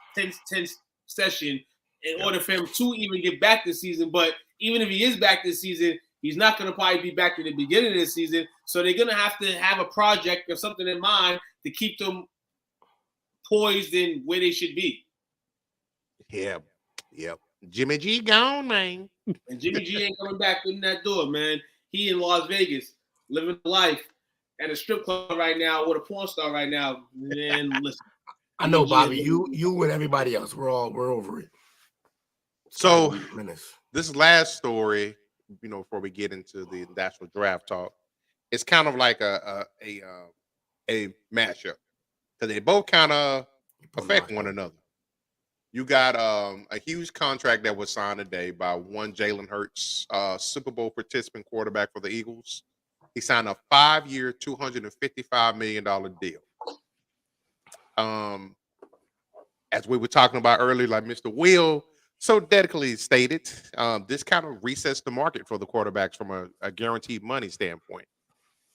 session in order for him to even get back this season. But even if he is back this season, he's not going to probably be back in the beginning of the season. So they're going to have a project or something in mind to keep them poised in where they should be. Yep. Jimmy G gone, man. And Jimmy G ain't coming back in that door, man. He in Las Vegas, living life at a strip club right now with a porn star right now. Man, listen. I know, Bobby. You and everybody else. We're over it. So this last story, before we get into the national draft talk, it's kind of like a matchup because they both kind of affect one another. You got a huge contract that was signed today by one Jalen Hurts, Super Bowl participant quarterback for the Eagles. He signed a 5-year, $255 million deal. As we were talking about earlier, like Mr. Will so delicately stated, this kind of resets the market for the quarterbacks from a guaranteed money standpoint.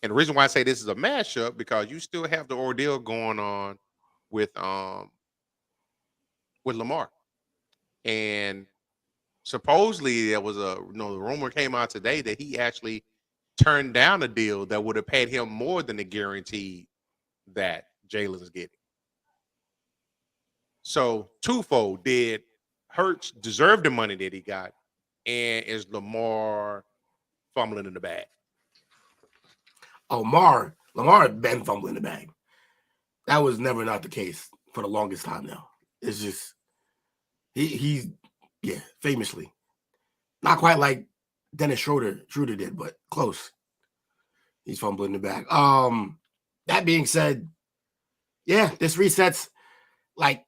And the reason why I say this is a mashup because you still have the ordeal going on with Lamar, and supposedly there was the rumor came out today that he actually turned down a deal that would have paid him more than the guarantee that Jalen's getting. So twofold: did Hurts deserve the money that he got, and is Lamar fumbling in the bag? Oh, Lamar had been fumbling the bag. That was never not the case for the longest time now. It's just he's famously not quite like Dennis Schroeder did, but close. He's fumbling the bag. That being said, this resets. Like,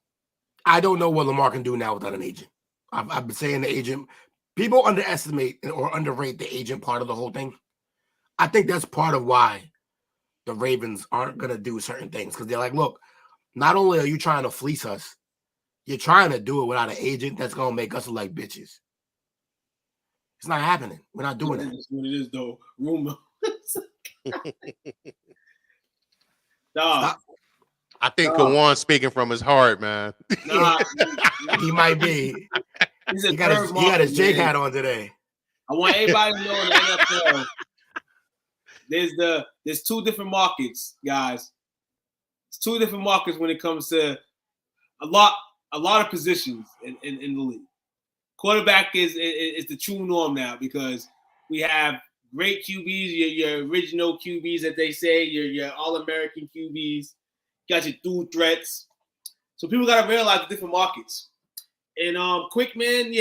I don't know what Lamar can do now without an agent. I've been saying the agent. People underestimate or underrate the agent part of the whole thing. I think that's part of why the Ravens aren't gonna do certain things because they're like, look, not only are you trying to fleece us, you're trying to do it without an agent that's going to make us look like bitches. It's not happening. We're not doing that. That's what it is, though. Rumor. I think Kawan's speaking from his heart, man. Nah, he might be. He got his Jake hat on today. I want everybody to know in the NFL, there's 2 different markets, guys. It's 2 different markets when it comes to a lot of positions in the league. Quarterback is the true norm now because we have great QBs, your original QBs that they say, your All-American QBs, got your dual threats. So people got to realize the different markets. And quick man,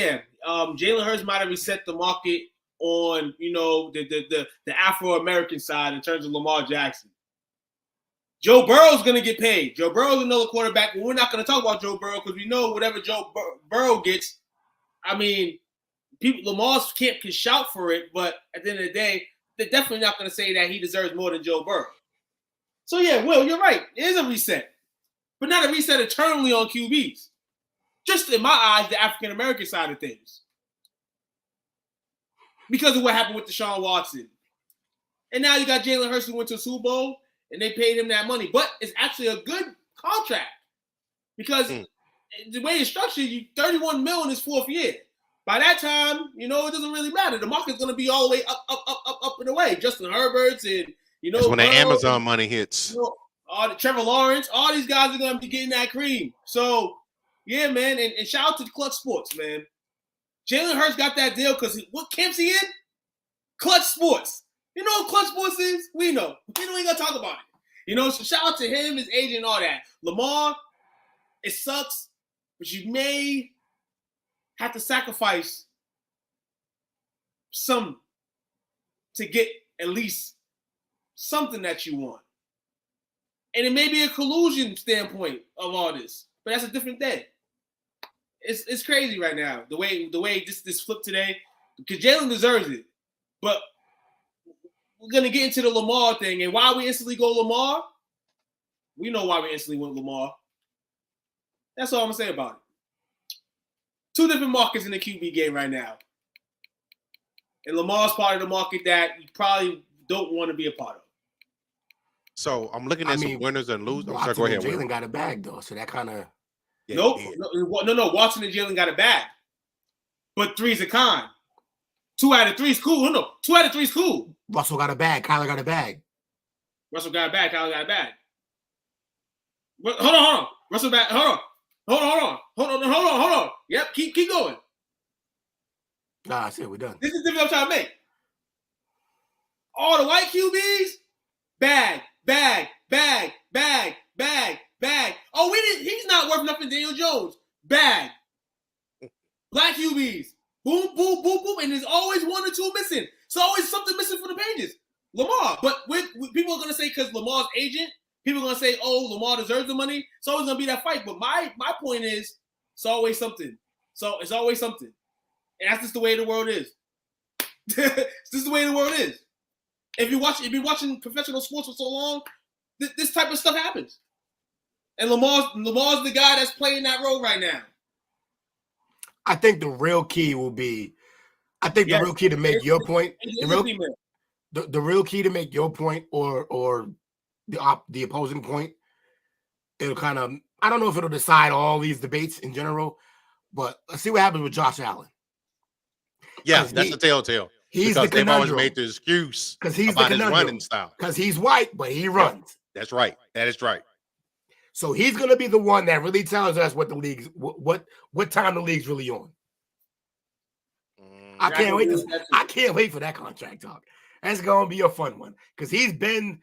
Jalen Hurts might have reset the market on, the Afro-American side in terms of Lamar Jackson. Joe Burrow's going to get paid. Joe Burrow's another quarterback. But we're not going to talk about Joe Burrow because we know whatever Joe Burrow gets, Lamar can shout for it, but at the end of the day, they're definitely not going to say that he deserves more than Joe Burrow. So, yeah, Will, you're right. It is a reset, but not a reset eternally on QBs. Just in my eyes, the African-American side of things. Because of what happened with Deshaun Watson. And now you got Jalen Hurts who went to a Super Bowl, and they paid him that money. But it's actually a good contract. Because the way it's structured, $31 million in his fourth year. By that time, it doesn't really matter. The market's going to be all the way up and away. Justin Herbert's and, That's when the Amazon money hits. All the Trevor Lawrence, all these guys are going to be getting that cream. So, yeah, man, and shout out to Clutch Sports, man. Jalen Hurts got that deal because what camp's he in? Clutch Sports. You know what Clutch Sports is? We know. We ain't going to talk about it. So shout out to him, his agent, and all that. Lamar, it sucks, but you may have to sacrifice some to get at least something that you want. And it may be a collusion standpoint of all this, but that's a different day. It's crazy right now the way this flipped today, because Jalen deserves it. But we're gonna get into the Lamar thing, and why we instantly go Lamar. We know why we instantly went Lamar. That's all I'm gonna say about it. Two different markets in the QB game right now, and Lamar's part of the market that you probably don't want to be a part of. So I'm looking at some winners and losers. I'm sorry, go ahead. Jalen got a bag though, so that kind of. Yeah, no. Watson and Jalen got a bag, but three's a con. 2 out of 3 is cool. No, 2 out of 3 is cool. Russell got a bag. Kyler got a bag. Russell got a bag. Kyler got a bag. Hold on. Russell back. Hold on. Yep, keep going. Nah, I said we're done. This is the difference I'm trying to make. All the white QBs, bag. Oh, he's not worth nothing. Daniel Jones, bag. Black QBs, boom, and there's always 1 or 2 missing. It's always something missing from the pages. Lamar, but people are gonna say because Lamar's agent, people are gonna say, oh, Lamar deserves the money. It's always gonna be that fight. But my point is, it's always something. So it's always something, and that's just the way the world is. It's just the way the world is. If you've been watching professional sports for so long, this type of stuff happens. And Lamar's the guy that's playing that role right now. I think the real key will be, the real key to make your point, the real key to make your point or the opposing point, it'll kind of, I don't know if it'll decide all these debates in general, but let's see what happens with Josh Allen. Yeah, that's the telltale. Because they've always made the excuse because he's about the his running style. Because he's white, but he runs. That's right. That is right. So he's going to be the one that really tells us what the league's what time the league's really on. I can't wait for that contract talk. That's going to be a fun one because he's been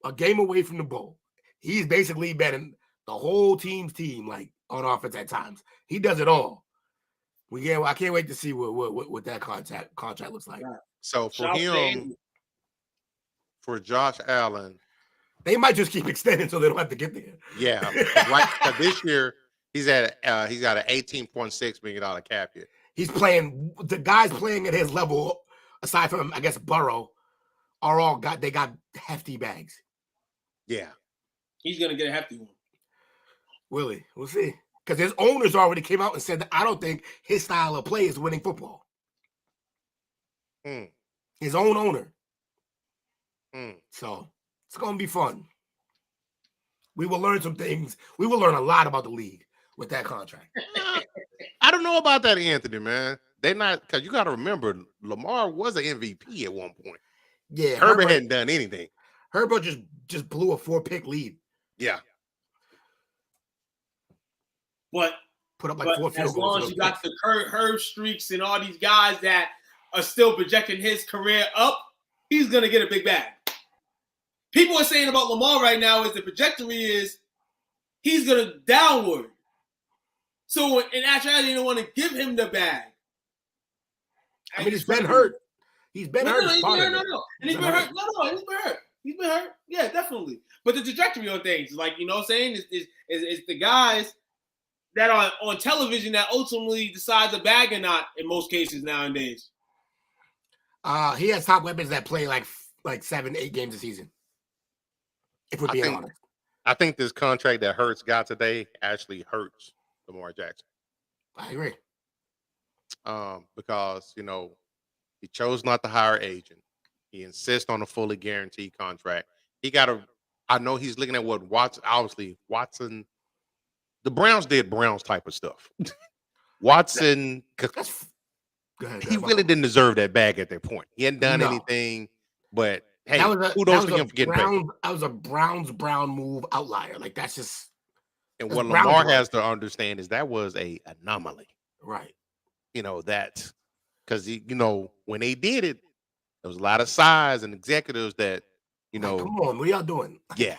a game away from the bowl. He's basically been the whole team's team, like on offense at times. He does it all. I can't wait to see what that contract looks like. So for him, for Josh Allen, they might just keep extending so they don't have to get there. Yeah, right. This year he's got an $18.6 million cap year. He's playing. The guys playing at his level, aside from I guess Burrow, got hefty bags. Yeah, he's gonna get a hefty one. Willie, we'll see. Because his owners already came out and said that I don't think his style of play is winning football. His own owner. So it's going to be fun. We will learn some things. We will learn a lot about the league with that contract. I don't know about that, Anthony, man. They're not, because you got to remember, Lamar was an MVP at one point. Yeah. Herbert hadn't done anything. Herbert just blew a 4-pick lead. Yeah. But put up like 4 field goals. As long as you got the Herb streaks and all these guys that are still projecting his career up, he's gonna get a big bag. People are saying about Lamar right now is the trajectory is he's gonna downward. So in actuality, they don't want to give him the bag. I mean, he's been hurt. He's been hurt. No, And he's been hurt. He's been hurt. Yeah, definitely. But the trajectory on things, like, you know what I'm saying, is the guys that are on television that ultimately decide the bag or not in most cases nowadays. He has top weapons that play like 7-8 games a season. If we're being honest. I think this contract that Hurts got today actually hurts Lamar Jackson. I agree. Because, you know, he chose not to hire an agent. He insists on a fully guaranteed contract. I know he's looking at what Watson, the Browns did Browns type of stuff. Watson, he really didn't deserve that bag at that point. He hadn't done anything, but hey, kudos to him for getting paid. That was a Brown move outlier. Like, that's just. And what Lamar has to understand is that was a anomaly. Right. You know, that because, you know, when they did it, there was a lot of size and executives that, you know. Come on, what are y'all doing? Yeah.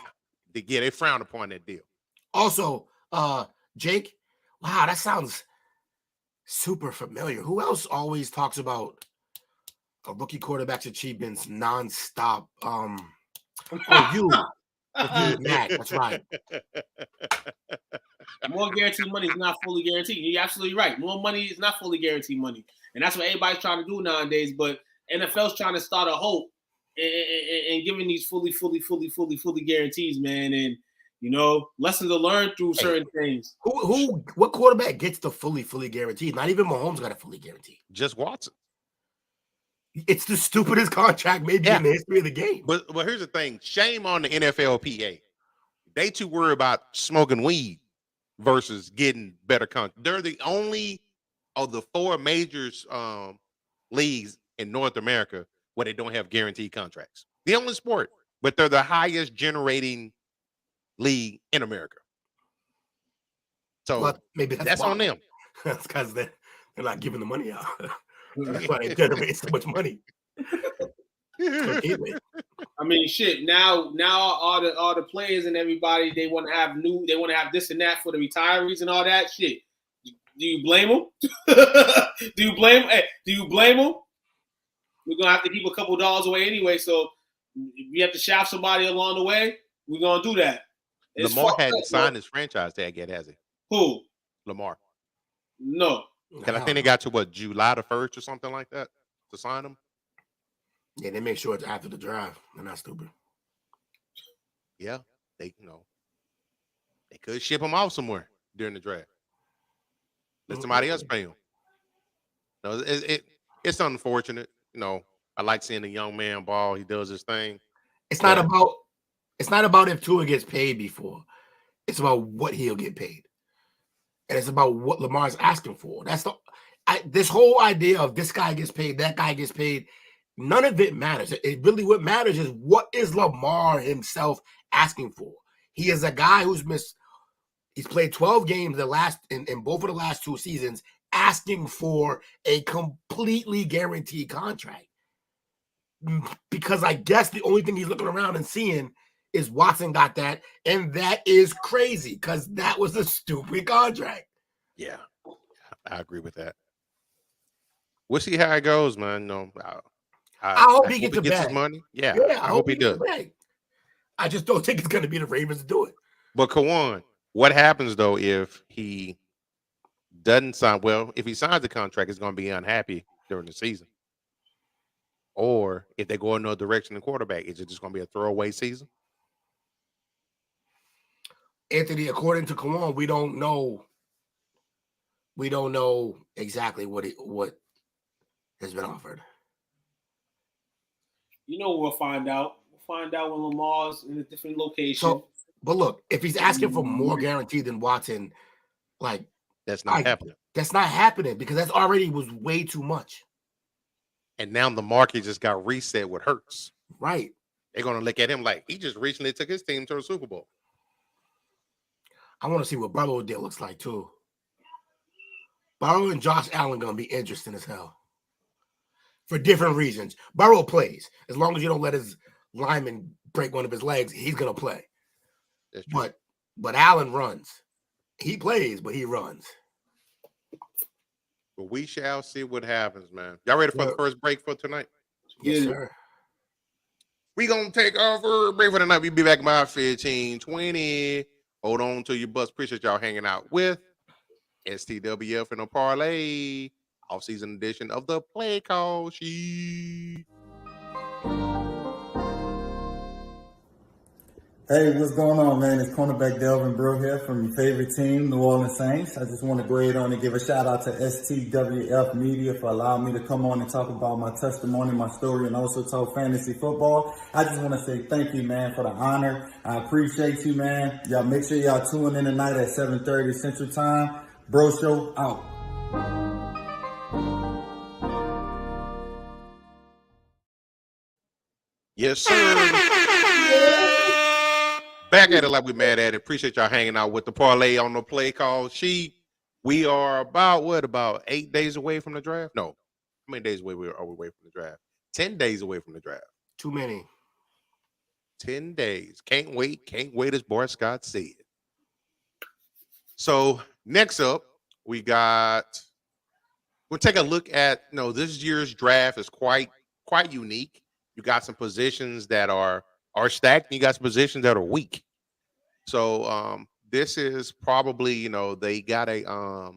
They frowned upon that deal. Also, Jake, wow, that sounds super familiar. Who else always talks about a rookie quarterback's achievements nonstop? You, Matt, that's right. More guaranteed money is not fully guaranteed. You're absolutely right. More money is not fully guaranteed money. And that's what everybody's trying to do nowadays. But NFL's trying to start a hope and giving these fully guarantees, man. And, you know, lessons are learned through certain things. What quarterback gets the fully guaranteed? Not even Mahomes got a fully guaranteed. Just Watson. It's the stupidest contract maybe in the history of the game. But here's the thing. Shame on the NFLPA. They too worry about smoking weed versus getting better contracts. They're the only of the 4 major leagues in North America where they don't have guaranteed contracts. The only sport, but they're the highest generating league in America. So maybe that's on them. That's because they're not giving the money out. That's why they generate so much money. I mean, shit. Now all the players and everybody, they want to have this and that for the retirees and all that shit. Do you blame them? Do you blame them? We're gonna have to keep a couple dollars away anyway. So if we have to shaft somebody along the way, we're gonna do that. Lamar hadn't signed his franchise tag yet, has he? Who? Lamar. No. Because I think they got to July the 1st or something like that to sign him. Yeah, they make sure it's after the draft. They're not stupid. Yeah, they could ship him off somewhere during the draft. Let somebody else pay him. No, it's unfortunate. You know, I like seeing a young man ball. He does his thing. It's not about if Tua gets paid before. It's about what he'll get paid. And it's about what Lamar's asking for. That's this whole idea of this guy gets paid, that guy gets paid. None of it matters. What matters is what is Lamar himself asking for. He is a guy he's played 12 games in both of the last 2 seasons, asking for a completely guaranteed contract. Because I guess the only thing he's looking around and seeing is Watson got that, and that is crazy because that was a stupid contract. Yeah, I agree with that. We'll see how it goes, man. No, I hope he gets his money. Yeah, I hope he does. I just don't think it's going to be the Ravens to do it. But Kawan, what happens though if he doesn't sign? Well, if he signs the contract, he's going to be unhappy during the season. Or if they go in another direction in quarterback, is it just going to be a throwaway season? Anthony, according to Kawan, we don't know. We don't know exactly what has been offered. You know, we'll find out. We'll find out when Lamar's in a different location. So, but look, if he's asking for more guarantee than Watson, like that's not happening. That's not happening because that's already was way too much. And now the market just got reset with Hurts. Right. They're going to look at him like he just recently took his team to a Super Bowl. I want to see what Burrow deal looks like too. Burrow and Josh Allen going to be interesting as hell. For different reasons. Burrow plays. As long as you don't let his lineman break one of his legs, he's going to play. But Allen runs. He plays, but he runs. But we shall see what happens, man. Y'all ready for the first break for tonight? Yes, sir. We gonna take our first break for tonight. We'll be back by 15:20. Hold on to your butts. Appreciate y'all hanging out with STWF and a parlay off-season edition of the Play Call Sheet. Hey, what's going on, man? It's cornerback Dalvin Bro here from your favorite team, New Orleans Saints. I just want to go ahead on and give a shout out to STWF Media for allowing me to come on and talk about my testimony, my story, and also talk fantasy football. I just want to say thank you, man, for the honor. I appreciate you, man. Y'all make sure y'all tune in tonight at 7:30 Central Time. Bro Show out. Yes, sir. Back at it like we mad at it. Appreciate y'all hanging out with the parlay on the Play Call Sheet. We are about 8 days away from the draft? No. How many days away are we away from the draft? 10 days away from the draft. Too many. 10 days. Can't wait as Boy Scott said. So next up, we'll take a look at, this year's draft is quite unique. You got some positions that are stacked, and you got some positions that are weak. So this is probably, they got a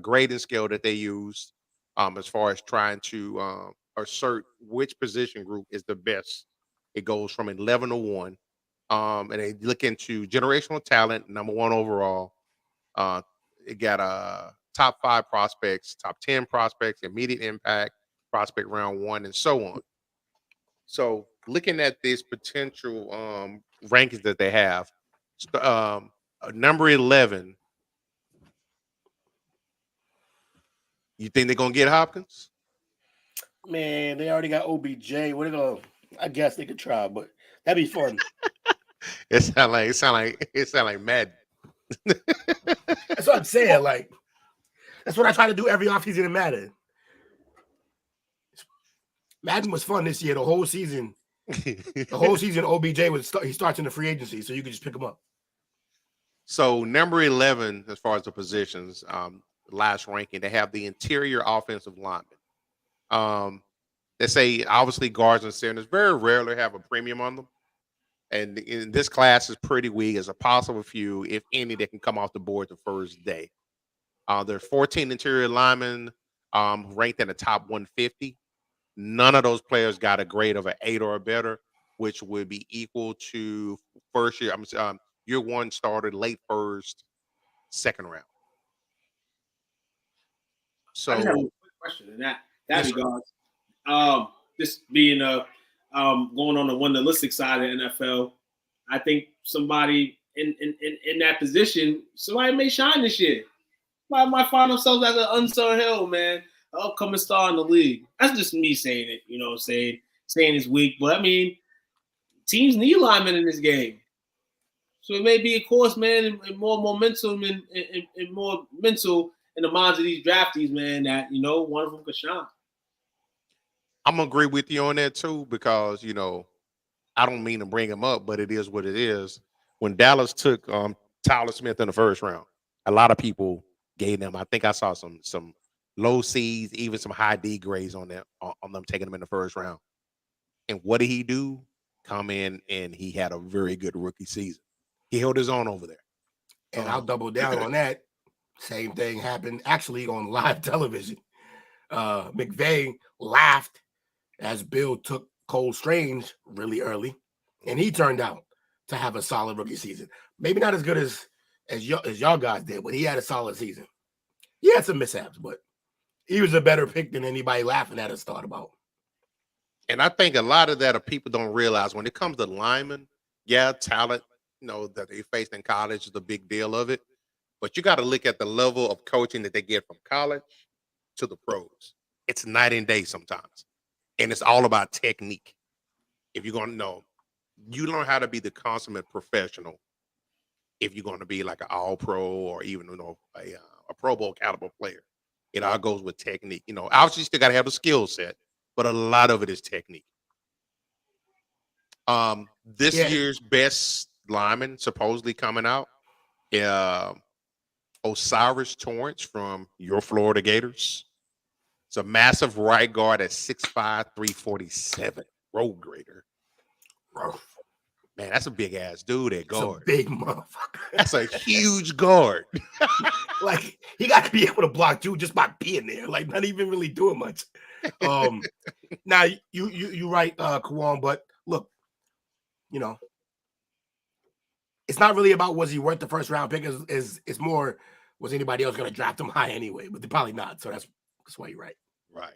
grading scale that they use as far as trying to assert which position group is the best. It goes from 11 to 1. And they look into generational talent, number 1 overall. It got top 5 prospects, top 10 prospects, immediate impact, prospect round 1, and so on. So looking at this potential rankings that they have, number 11, you think they're gonna get Hopkins? Man, they already got OBJ. I guess they could try, but that'd be fun. It sound like Madden. That's what I'm saying. Like, that's what I try to do every offseason in Madden. Madden was fun this year. The whole season, OBJ he starts in the free agency, so you can just pick him up. So number 11, as far as the positions, last ranking, they have the interior offensive linemen. They say obviously guards and centers very rarely have a premium on them, and in this class is pretty weak. There's a possible few, if any, that can come off the board the first day. There's 14 interior linemen ranked in the top 150. None of those players got a grade of an 8 or better, which would be equal to first year. Year 1 started late first, second round. So I just have a quick question in that regards. Just being going on the one-listic side of the NFL, I think somebody in that position, somebody may shine this year. Might find themselves as an unsung hero, man. Upcoming star in the league. That's just me saying it, saying it's weak. But I mean, teams need linemen in this game. So it may be a course, man, and more momentum and more mental in the minds of these draftees, man, that, one of them could shine. I'm going to agree with you on that too, because, I don't mean to bring him up, but it is what it is. When Dallas took Tyler Smith in the first round, a lot of people gave them, I think I saw some low C's, even some high D grades on them taking them in the first round. And what did he do? Come in and he had a very good rookie season. He held his own over there. And I'll double down on that. Same thing happened actually on live television. McVay laughed as Bill took Cole Strange really early, and he turned out to have a solid rookie season. Maybe not as good as y'all guys did, but he had a solid season. He had some mishaps, but he was a better pick than anybody laughing at us thought about. And I think a lot of that people don't realize when it comes to linemen, talent, that they faced in college is a big deal of it. But you got to look at the level of coaching that they get from college to the pros. It's night and day sometimes. And it's all about technique. If you're going to know, you learn how to be the consummate professional if you're going to be like an all-pro or even, a Pro Bowl caliber player. It all goes with technique. Obviously you still got to have a skill set, but a lot of it is technique. This year's best lineman supposedly coming out. Osiris Torrance from your Florida Gators. It's a massive right guard at 6'5", 347. Road grader. Man, that's a big ass dude at guard. It's a big motherfucker. That's a huge guard. Like, he got to be able to block you just by being there. Like, not even really doing much. Now you right, Kawan, but look, you know, it's not really about was he worth the first round pick. It's more was anybody else going to draft him high anyway? But they're probably not. So that's why you're right. Right.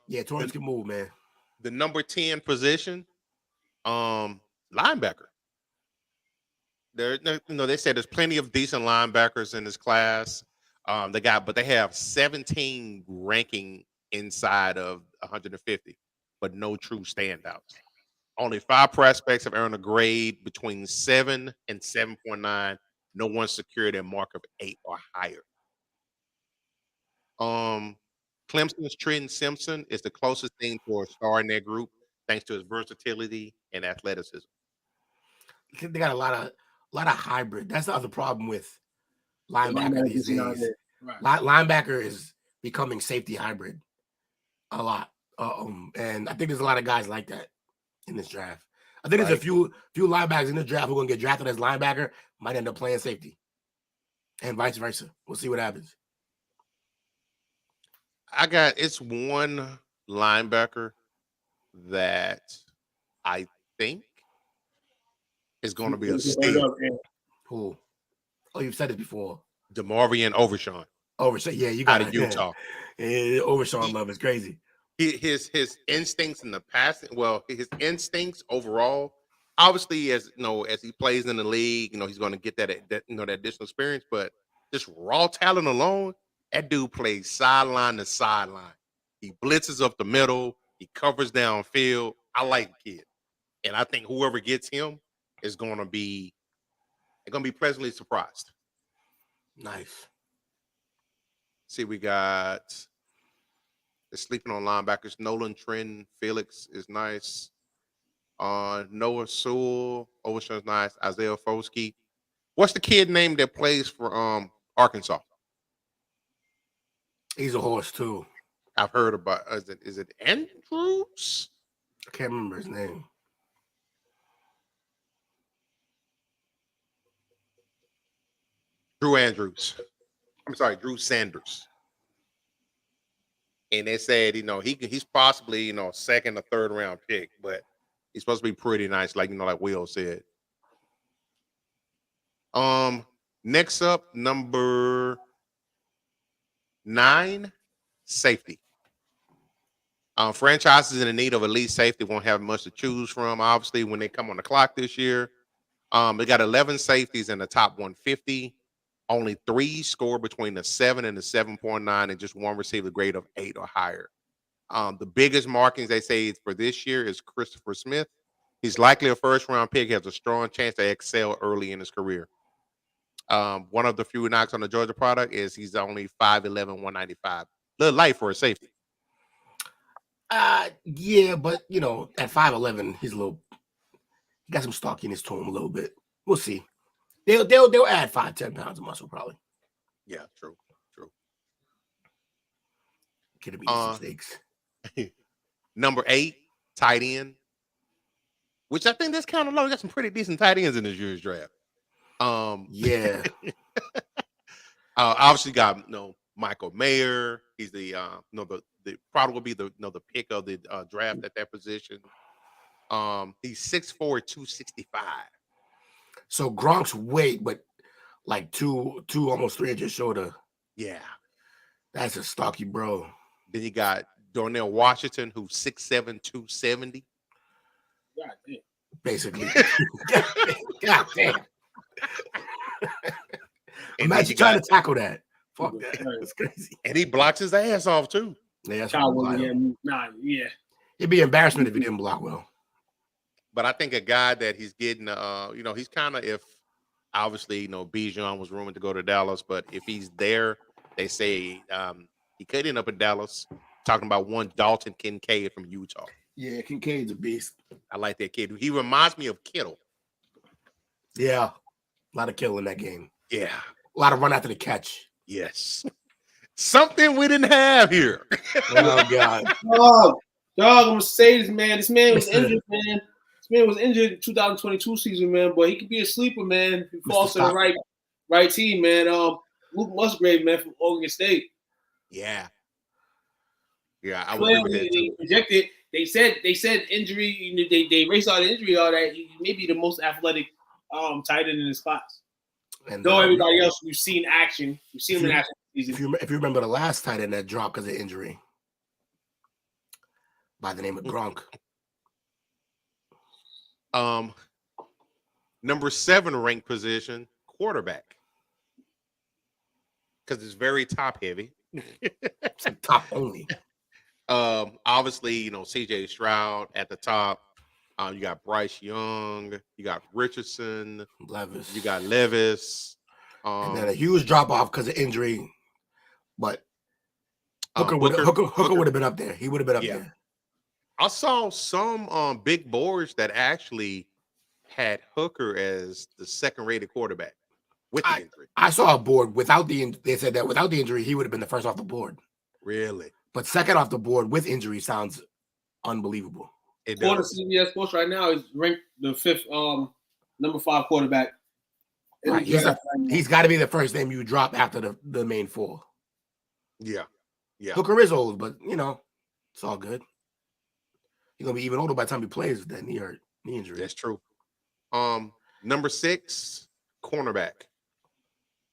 Yeah, Torrance can move, man. The number 10 position, linebacker. They said there's plenty of decent linebackers in this class. They have 17 ranking inside of 150, but no true standouts. Only 5 prospects have earned a grade between 7 and 7.9. No one secured a mark of 8 or higher. Clemson's Trenton Simpson is the closest thing to a star in their group, thanks to his versatility and athleticism. They got a lot of hybrid. That's the other problem with linebacker these days. Right. Linebacker is becoming safety hybrid a lot, and I think there's a lot of guys like that in this draft. I think there's a few linebackers in this draft who are going to get drafted as linebacker, might end up playing safety, and vice versa. We'll see what happens. It's one linebacker that I think is going to be a steal. Who? Oh, you've said it before. DeMarvion Overshawn. Overshawn, yeah, you got out of Utah. Yeah, Overshawn love is crazy. His instincts in the passing, his instincts overall, obviously, as he plays in the league, he's going to get that additional experience. But just raw talent alone, that dude plays sideline to sideline. He blitzes up the middle. He covers downfield. I like the kid, and I think whoever gets him is going to be pleasantly surprised. Nice. See, we got sleeping on linebackers. Nolan Trenton Felix is nice. Noah Sewell, Overshawn's nice. Isaiah Foskey. What's the kid name that plays for Arkansas? He's a horse too. I've heard about. Is it Andrews? I can't remember his name. Drew Andrews. I'm sorry, Drew Sanders. And they said, he's possibly, second or third round pick, but he's supposed to be pretty nice, like Will said. Next up, number 9, safety. Franchises in need of elite safety won't have much to choose from, obviously, when they come on the clock this year. They got 11 safeties in the top 150. Only 3 score between the 7 and the 7.9, and just 1 receive a grade of 8 or higher. The biggest markings they say for this year is Christopher Smith. He's likely a first-round pick. He has a strong chance to excel early in his career. One of the few knocks on the Georgia product is he's only 5'11", 195. A little light for a safety. Yeah, but at 5'11", he got some stockiness to him a little bit. We'll see. They'll add 5-10 pounds of muscle probably. Yeah, true. Could be mistakes. Number 8, tight end, which I think that's kind of low. We got some pretty decent tight ends in this year's draft. Yeah. Obviously got Michael Mayer. He's the probably will be the pick of the draft at that position. He's 6'4", 265. So Gronk's weight, but like two almost 3 inches shorter. Yeah. That's a stocky bro. Then you got Darnell Washington, who's 6'7", 270. God damn. Basically. God damn. Imagine trying to tackle that. Fuck that. That's crazy. And he blocks his ass off too. Yeah, yeah. It'd be embarrassment if he didn't block well. But I think a guy that he's getting, he's kind of, if obviously, Bijan was rumored to go to Dallas, but if he's there, they say he could end up in Dallas. Talking about one Dalton Kincaid from Utah. Yeah, Kincaid's a beast. I like that kid. He reminds me of Kittle. Yeah, a lot of Kittle in that game. Yeah. A lot of run after the catch. Yes. Something we didn't have here. Oh God. Dog, I'm gonna say this, man. This man was Listen. injured, man. This man was injured in 2022 season, man. But he could be a sleeper, man. If he falls to the right team, man. Luke Musgrave, man, from Oregon State. Yeah. Yeah, I would agree with that too. They projected. They said injury. They erased all the injury, all that. He may be the most athletic tight end in his class. And Though everybody else we've seen action, we've seen him in action. If you remember the last tight end that dropped because of injury, by the name of Gronk. Number 7 ranked position, quarterback, because it's very top heavy. It's like top only. Obviously, CJ Stroud at the top. You got Bryce Young, you got Richardson, Levis, you got Levis, and then a huge drop off because of injury. But Hooker would have been up there. He would have been up there. I saw some big boards that actually had Hooker as the second-rated quarterback with the injury. I saw a board without the. They said that without the injury, he would have been the first off the board. Really? But second off the board with injury sounds unbelievable. According to CBS Sports right now, is ranked the 5th, number 5 quarterback. Right. He's got to be the first name you drop after the main 4. Yeah. Hooker is old, but it's all good. He's gonna be even older by the time he plays with that knee injury. That's true. Number 6, cornerback.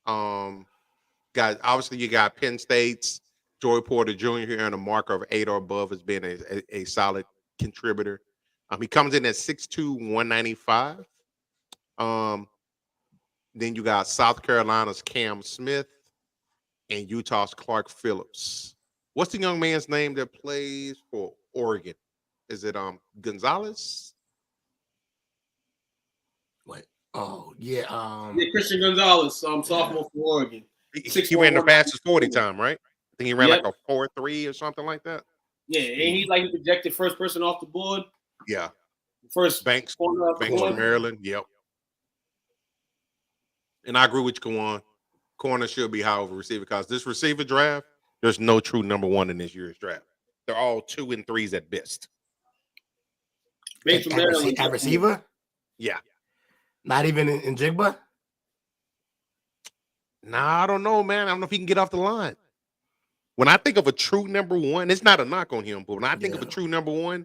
Guys, obviously you got Penn State's Joey Porter Jr. here on a marker of 8 or above has been a solid contributor. He comes in at 6'2", 195. Then you got South Carolina's Cam Smith and Utah's Clark Phillips. What's the young man's name that plays for Oregon? Is it Gonzalez? What? Oh yeah. Christian Gonzalez, sophomore for Oregon. He ran the fastest 40 time, right? I think he ran like a 4.3 or something like that. Yeah, and he projected first person off the board. Yeah. First Banks from Maryland. Yep. And I agree with you, Kawan. Corner should be high over receiver because this receiver draft, there's no true number 1 in this year's draft. They're all 2 and 3s at best. At receiver? Yeah. Not even in Jigba? Nah, I don't know, man. I don't know if he can get off the line. When I think of a true number 1, it's not a knock on him, but when I think of a true number 1,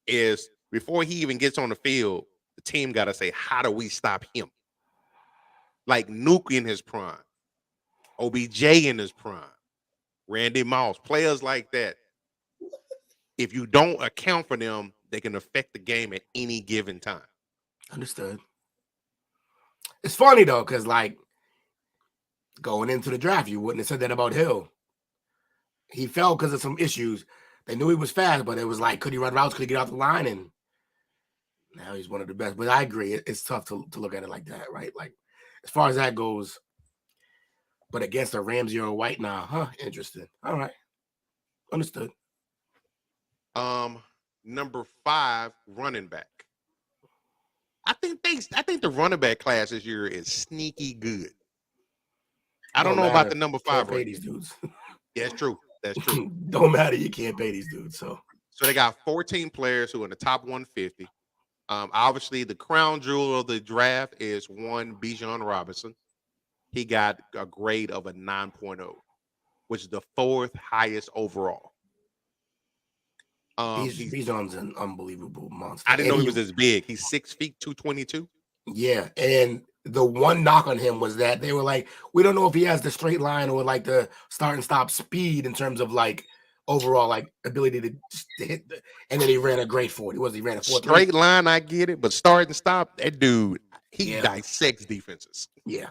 is before he even gets on the field, the team got to say, how do we stop him? Like Nuke in his prime, OBJ in his prime, Randy Moss, players like that. If you don't account for them, they can affect the game at any given time. Understood. It's funny, though, because, going into the draft, you wouldn't have said that about Hill. He fell because of some issues. They knew he was fast, but it was like, could he run routes? Could he get off the line? And now he's one of the best. But I agree. It's tough to look at it like that, right? Like, as far as that goes, but against a Ramsey or a White now, interesting. All right. Understood. Number 5, running back. I think the running back class this year is sneaky good. I don't know about the number 5 pay these dudes. Yeah, it's true. That's true. Don't matter. You can't pay these dudes. So they got 14 players who are in the top 150. Obviously, the crown jewel of the draft is one Bijan Robinson. He got a grade of a 9.0, which is the 4th highest overall. Bijan's an unbelievable monster. I didn't know he was as big. He's 6 feet, 222. Yeah, and the one knock on him was that they were like, we don't know if he has the straight line or like the start and stop speed in terms of overall ability to hit. And then he ran a great 40. He ran a 4.3. Straight line, I get it, but start and stop, that dude, he dissects defenses. Yeah.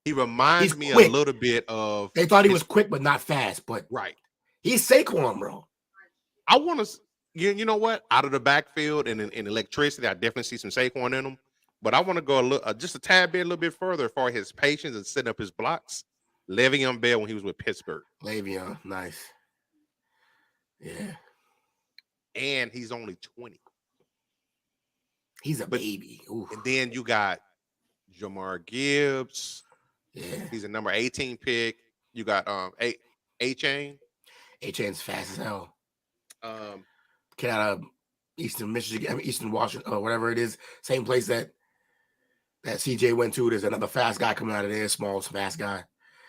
He reminds me a little bit of. They thought he was quick, but not fast. But right, he's Saquon, bro. I want to. You know what? Out of the backfield and in electricity, I definitely see some Saquon in him. But I want to go just a tad bit, a little bit further for his patience and setting up his blocks. Le'Veon Bell when he was with Pittsburgh. Le'Veon, nice. Yeah. And he's only 20. He's a baby. Ooh. And then you got Jamar Gibbs, Yeah. He's a number 18 pick. You got A-Chain. A-Chain's fast as hell. Kid out of Eastern Michigan, Eastern Washington, or whatever it is. Same place that CJ went to. There's another fast guy coming out of there, small, fast guy.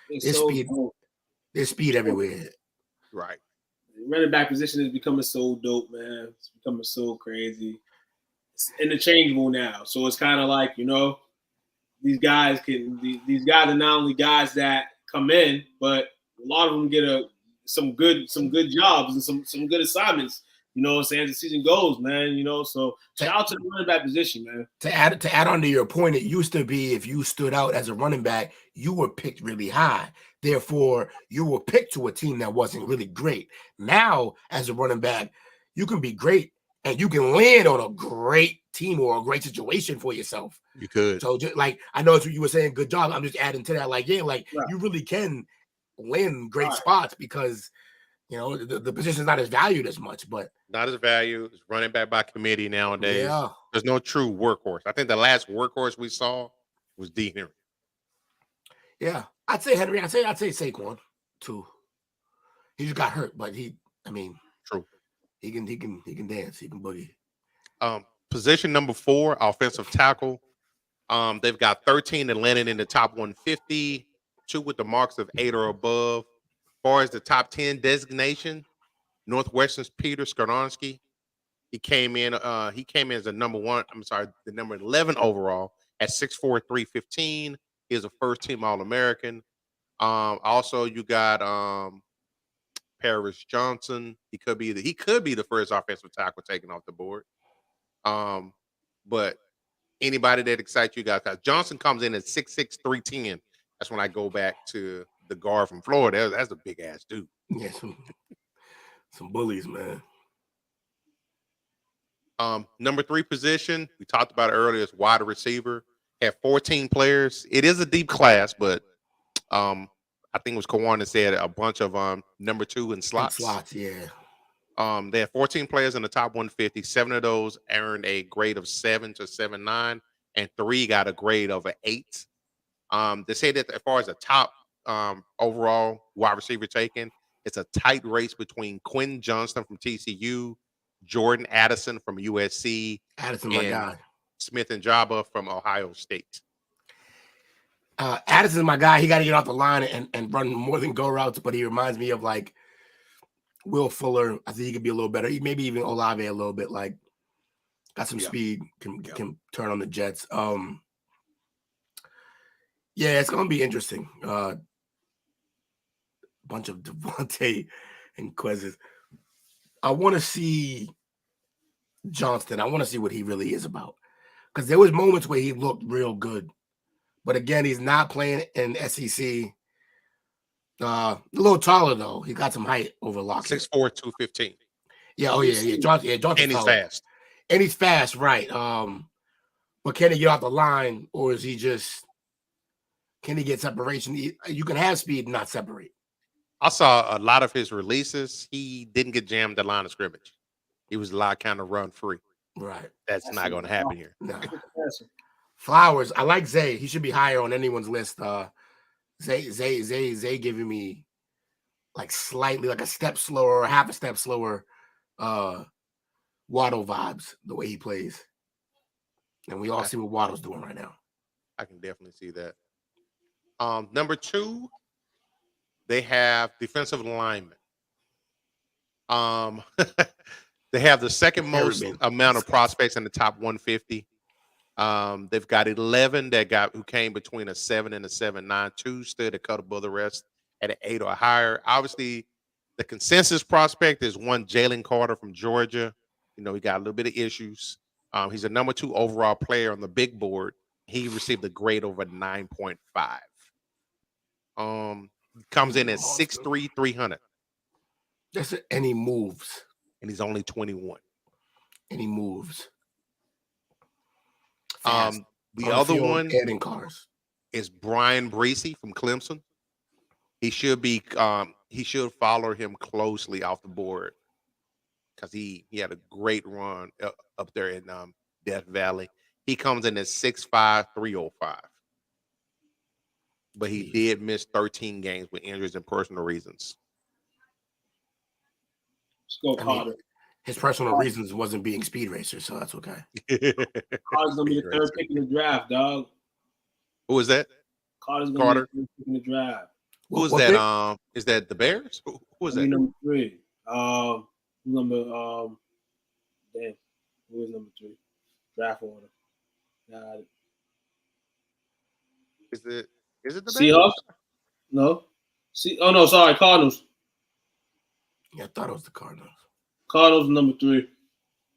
There's speed everywhere. Right. Running back position is becoming so dope, man. It's becoming so crazy. It's interchangeable now. So it's kind of like, these guys are not only guys that come in, but a lot of them get some good jobs and some good assignments. You know what I'm saying? As the season goes, man. So shout out to the running back position, man. To add on to your point, it used to be if you stood out as a running back, you were picked really high. Therefore, you were picked to a team that wasn't really great. Now, as a running back, you can be great and you can land on a great team or a great situation for yourself. You could. So, just like, I know it's what you were saying, good job. I'm just adding to that, right. You really can land great spots because, the position's not as valued as much, but not as valued. It's running back by committee nowadays. Yeah. There's no true workhorse. I think the last workhorse we saw was D. Henry. Yeah, I'd say Henry. I'd say Saquon too. He just got hurt, but true. He can dance. He can boogie. Position number 4, offensive tackle. They've got 13 that landed in the top 150, 2 with the marks of 8 or above. As far as the top 10 designation, Northwestern's Peter Skoronsky. He came in as the number 11 overall at 6'4", 315. He is a first-team All-American. Also, you got Paris Johnson. He could be the first offensive tackle taken off the board. But anybody that excites you guys, Johnson comes in at 6'6", 310. That's when I go back to the guard from Florida. That's a big ass dude. Yeah, some bullies, man. Number 3 position, we talked about it earlier, is wide receiver. Had 14 players. It is a deep class, but I think it was Kawan that said a bunch of number 2 in slots. Yeah. They had 14 players in the top 150. 7 of those earned a grade of 7 to 7.9, and 3 got a grade of an 8. They say that as far as the top overall wide receiver taken, it's a tight race between Quentin Johnston from TCU, Jordan Addison from USC, Addison, my guy, Smith and Jabba from Ohio State. Addison's my guy. He got to get off the line and run more than go routes, but he reminds me of like Will Fuller. I think he could be a little better. Maybe even Olave a little bit. Like got some speed, can turn on the jets. Yeah, it's gonna be interesting. Bunch of Devontae and Quez's. I want to see Johnston. I want to see what he really is about. Because there was moments where he looked real good. But again, he's not playing in SEC. A little taller, though. He got some height over Lockett. 6'4", 215. Yeah, Johnston and he's fast. And he's fast, right. But can he get off the line, or is he just... Can he get separation? You can have speed and not separate. I saw a lot of his releases. He didn't get jammed at the line of scrimmage. He was allowed kind of run free. Right. That's not going to happen here. No. Flowers. I like Zay. He should be higher on anyone's list. Zay giving me like slightly like a step slower or half a step slower Waddle vibes, the way he plays. And we all see what Waddle's doing right now. I can definitely see that. Number 2, they have defensive linemen. They have the second most amount of prospects in the top 150. They've got 11 who came between a 7 and a 7.9. 2 stood a cut above the rest at an 8 or higher. Obviously, the consensus prospect is one Jalen Carter from Georgia. He got a little bit of issues. He's a number 2 overall player on the big board. He received a grade over 9.5. Comes in at 6'3", 300. And he moves. And he's only 21. And he moves. The other one adding cars is Brian Breesy from Clemson. He should follow him closely off the board because he had a great run up there in Death Valley. He comes in at 6'5", 305. but he did miss 13 games with injuries and personal reasons. Let's go, I Carter. mean, his personal reasons wasn't being speed racer, so that's okay. Carter's gonna be the third pick in the draft, dog. Who is that? Carter's gonna be the third pick in the draft. Who is What that? pick? Is that the Bears? Who is that? Number 3. Number damn. Who is number 3? Draft order. Got it. Is it the Seahawks? Bears? No. Oh no, sorry, Cardinals. Yeah, I thought it was the Cardinals. Cardinals number 3.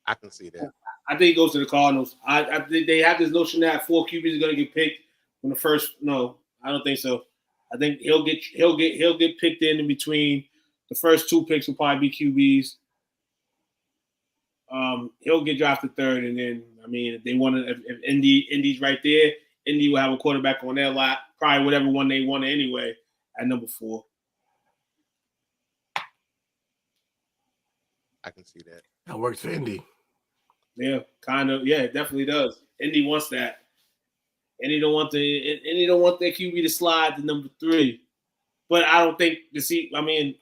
I can see that. I think he goes to the Cardinals. I think they have this notion that 4 QBs are going to get picked from the first. No, I don't think so. I think he'll get picked in between the first 2 picks will probably be QBs. He'll get drafted 3rd, and then I mean, if they want to, if Indy's right there, Indy will have a quarterback on their lap, probably whatever one they want anyway at number 4. I can see that. That works for Indy. Yeah, kind of. Yeah, it definitely does. Indy wants that. Indy don't want their QB to slide to number 3. But I don't think I mean,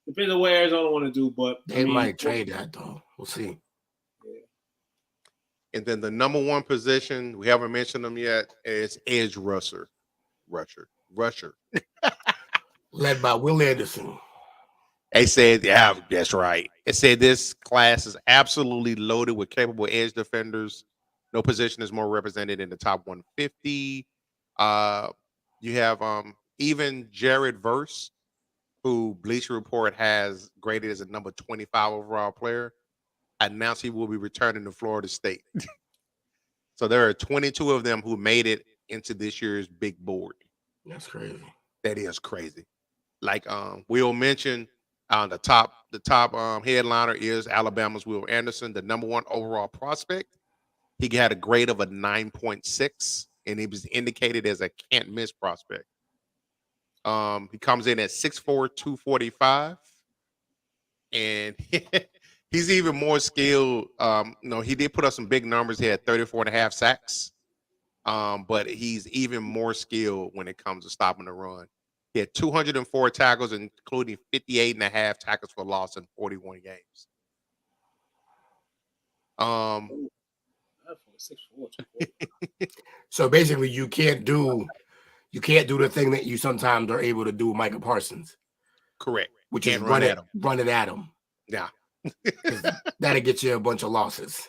depends on what Arizona want to do. But They might trade that though. We'll see. Yeah. And then the number 1 position, we haven't mentioned them yet, is edge rusher. Led by Will Anderson. They said, yeah, that's right. It said this class is absolutely loaded with capable edge defenders. No position is more represented in the top 150. You have even Jared Verse, who Bleacher Report has graded as a number 25 overall player, announced he will be returning to Florida State. So there are 22 of them who made it into this year's big board. That's crazy. That is crazy. Like Will mentioned, the top headliner is Alabama's Will Anderson, the number 1 overall prospect. He had a grade of a 9.6, and he was indicated as a can't miss prospect. He comes in at 6'4", 245, and he's even more skilled. He did put up some big numbers. He had 34.5 sacks, but he's even more skilled when it comes to stopping the run. He had 204 tackles, including 58.5 tackles for loss in 41 games. So basically, you can't do the thing that you sometimes are able to do with Micah Parsons. Correct. Which is running at him. Yeah. That'll get you a bunch of losses.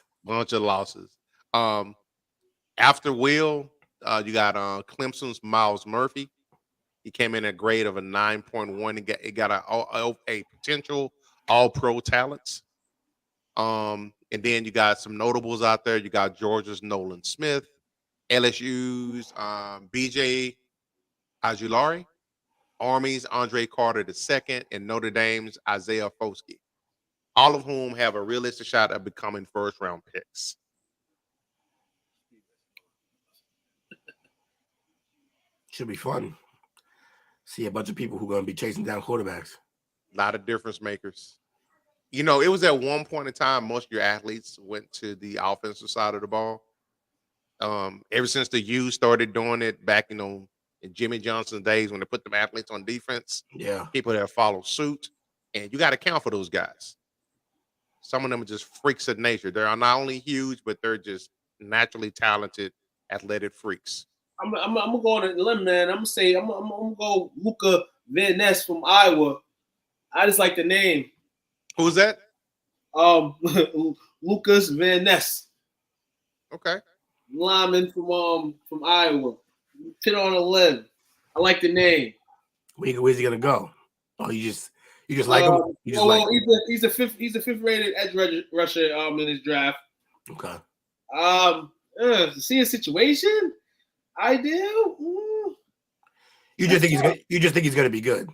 After Will, you got Clemson's Miles Murphy. He came in a grade of a 9.1. He got a potential all-pro talents. And then you got some notables out there. You got Georgia's Nolan Smith, LSU's BJ Ajulari, Army's Andre Carter II, and Notre Dame's Isaiah Foskey, all of whom have a realistic shot of becoming first-round picks. Should be fun. See a bunch of people who are going to be chasing down quarterbacks. A lot of difference makers. It was at one point in time, most of your athletes went to the offensive side of the ball. Ever since the U started doing it back, in Jimmy Johnson's days when they put them athletes on defense, people that follow suit, and you got to count for those guys. Some of them are just freaks of nature. They're not only huge, but they're just naturally talented, athletic freaks. I'm gonna go on a limb, man. I'm gonna say I'm gonna go Luca Van Ness from Iowa. I just like the name. Who's that? Lucas Van Ness. Okay. Lineman from Iowa. Put on a limb. I like the name. Where's he gonna go? Oh, you just like him? He's a fifth rated edge rusher in his draft. Okay. To see a situation. Ideal. You just think he's gonna be good.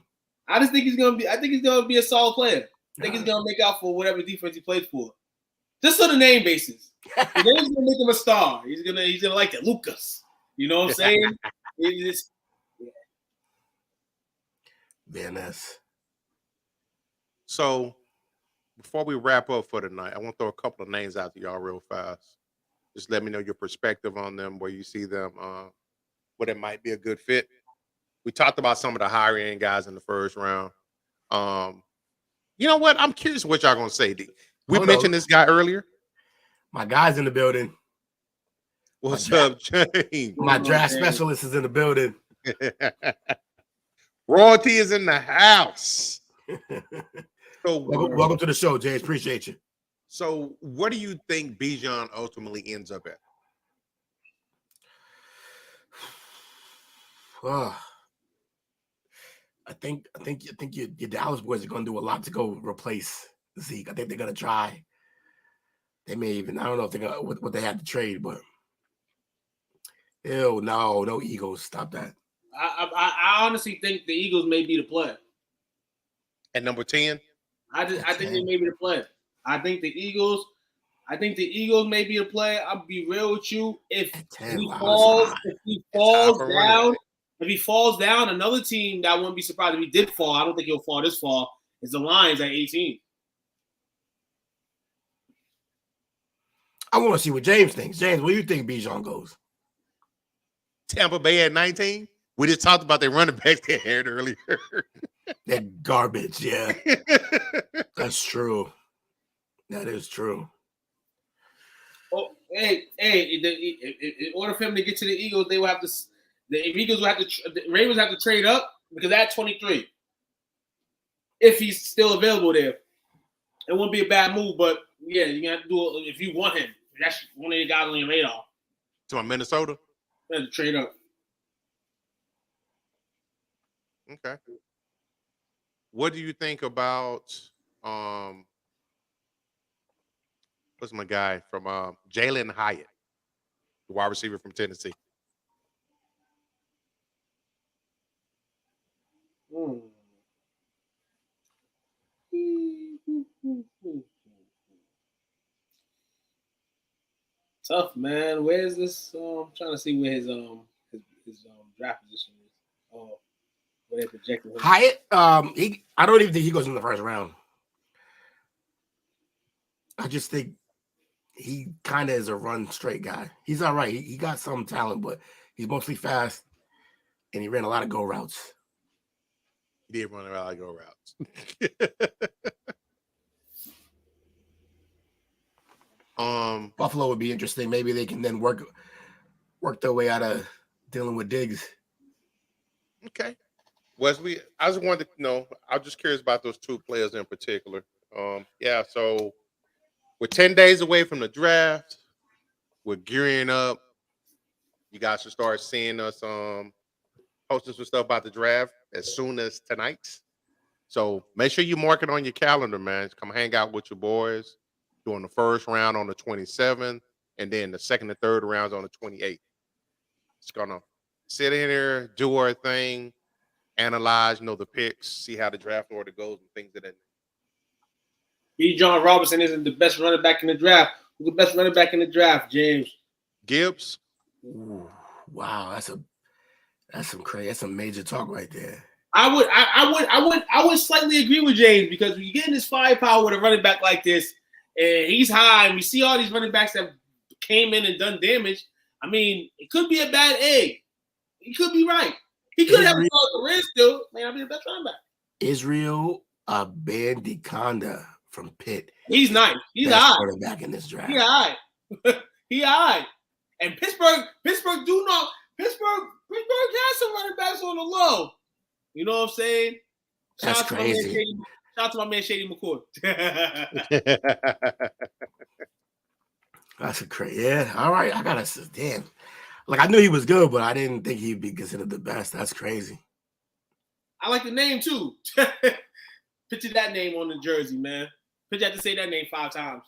I think he's gonna be a solid player. I think he's gonna make out for whatever defense he plays for. Just on the name basis. Then he's gonna make him a star. He's gonna like that. Lucas. You know what I'm saying? Van Ness. So before we wrap up for tonight, I want to throw a couple of names out to y'all real fast. Just let me know your perspective on them, where you see them, where it might be a good fit. We talked about some of the higher end guys in the first round. You know what? I'm curious what y'all gonna say. We mentioned this guy earlier. My guy's in the building. What's up, James? My draft specialist is in the building. Royalty is in the house. So welcome to the show, James. Appreciate you. So, what do you think Bijan ultimately ends up at? I think your Dallas boys are going to do a lot to go replace Zeke. I think they're going to try. They may even, I don't know if they're going to, what they have to trade, but no Eagles. Stop that. I honestly think the Eagles may be the play. At number 10? I think they may be the play. I think the Eagles may be the play. I'll be real with you. If he falls down, another team that wouldn't be surprised if he did fall. I don't think he'll fall this fall. Is the Lions at 18. I want to see what James thinks. James, where do you think Bijan goes? Tampa Bay at 19. We just talked about their running backs they had earlier. That garbage, yeah. That's true. That is true. Oh, hey! In order for him to get to the Eagles, they will have to. The Eagles will have to. The Ravens have to trade up because at 23, if he's still available there, it wouldn't be a bad move. But yeah, you have to do it if you want him. That's one of the guys on your radar. To Minnesota. You have to trade up. Okay. What do you think about what's my guy from Jalen Hyatt, the wide receiver from Tennessee? Tough, man. Where's this? I'm trying to see where his draft position is. Oh, where they projected him. Hyatt, I don't even think he goes in the first round. I just think he kind of is a run straight guy. He's all right. He got some talent, but he's mostly fast, and he ran a lot of go routes. He did run a lot of go routes. Buffalo would be interesting. Maybe they can then work their way out of dealing with Diggs. Okay. Wesley, I just wanted to know, I'm just curious about those two players in particular. So we're 10 days away from the draft. We're gearing up. You guys should start seeing us posting some stuff about the draft as soon as tonight. So make sure you mark it on your calendar, man. Come hang out with your boys during the first round on the 27th, and then the second and third rounds on the 28th. Just gonna sit in here, do our thing, analyze, the picks, see how the draft order goes and things of that. Bijan Robinson isn't the best running back in the draft. Who's the best running back in the draft, James? Gibbs. Ooh, wow, that's some crazy. That's some major talk right there. I would slightly agree with James because when you get in this firepower with a running back like this, and he's high, and we see all these running backs that came in and done damage. I mean, it could be a bad egg. He could be right. He could have a career still. Man, I'll be the best running back. Israel Abandikonda from Pitt. He's nice. He's all right. Quarterback in this draft. He all right. He all right. And Pittsburgh has some running backs on the low. You know what I'm saying? That's crazy. Shout out to my man Shady McCoy. That's a crazy. Yeah. All right. I gotta damn. Like I knew he was good, but I didn't think he'd be considered the best. That's crazy. I like the name too. Picture that name on the jersey, man. Picture have to say that name 5 times.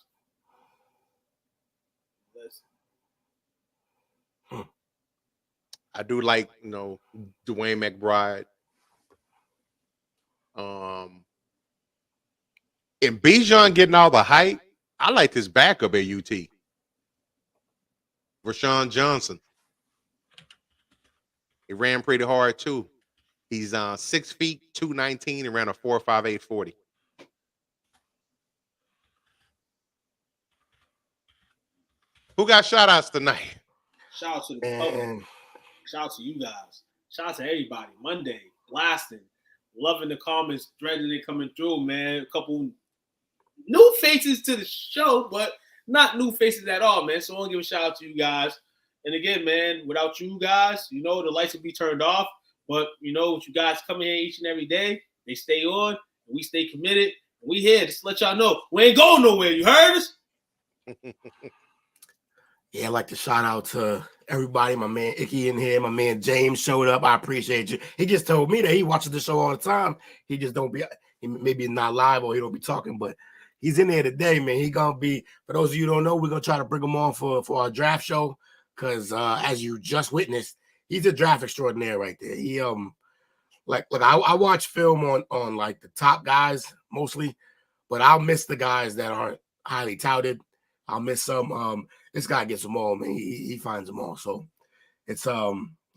I do like, Dwayne McBride. And Bijan getting all the hype, I like his backup at UT. Rashawn Johnson. He ran pretty hard too. He's 6 feet, 219, and ran a 4.58 40. Who got shout outs tonight? Shout out to the public. Shout out to you guys. Shout out to everybody. Monday, blasting. Loving the comments, dreading it coming through, man. A couple new faces to the show, but not new faces at all, man. So I want to give a shout out to you guys. And again, man, without you guys, the lights would be turned off. But, with you guys coming here each and every day, they stay on, and we stay committed. And we here just to let y'all know we ain't going nowhere. You heard us? Yeah, I'd like to shout out to everybody. My man Icky in here. My man James showed up. I appreciate you. He just told me that he watches the show all the time. He just don't be, he maybe not live or he don't be talking, but he's in there today, man. He gonna be, for those of you who don't know, we're gonna try to bring him on for our draft show. Because as you just witnessed, he's a draft extraordinaire right there. He I watch film on like the top guys mostly, but I'll miss the guys that aren't highly touted. I'll miss some. This guy gets them all, man. He finds them all. So it's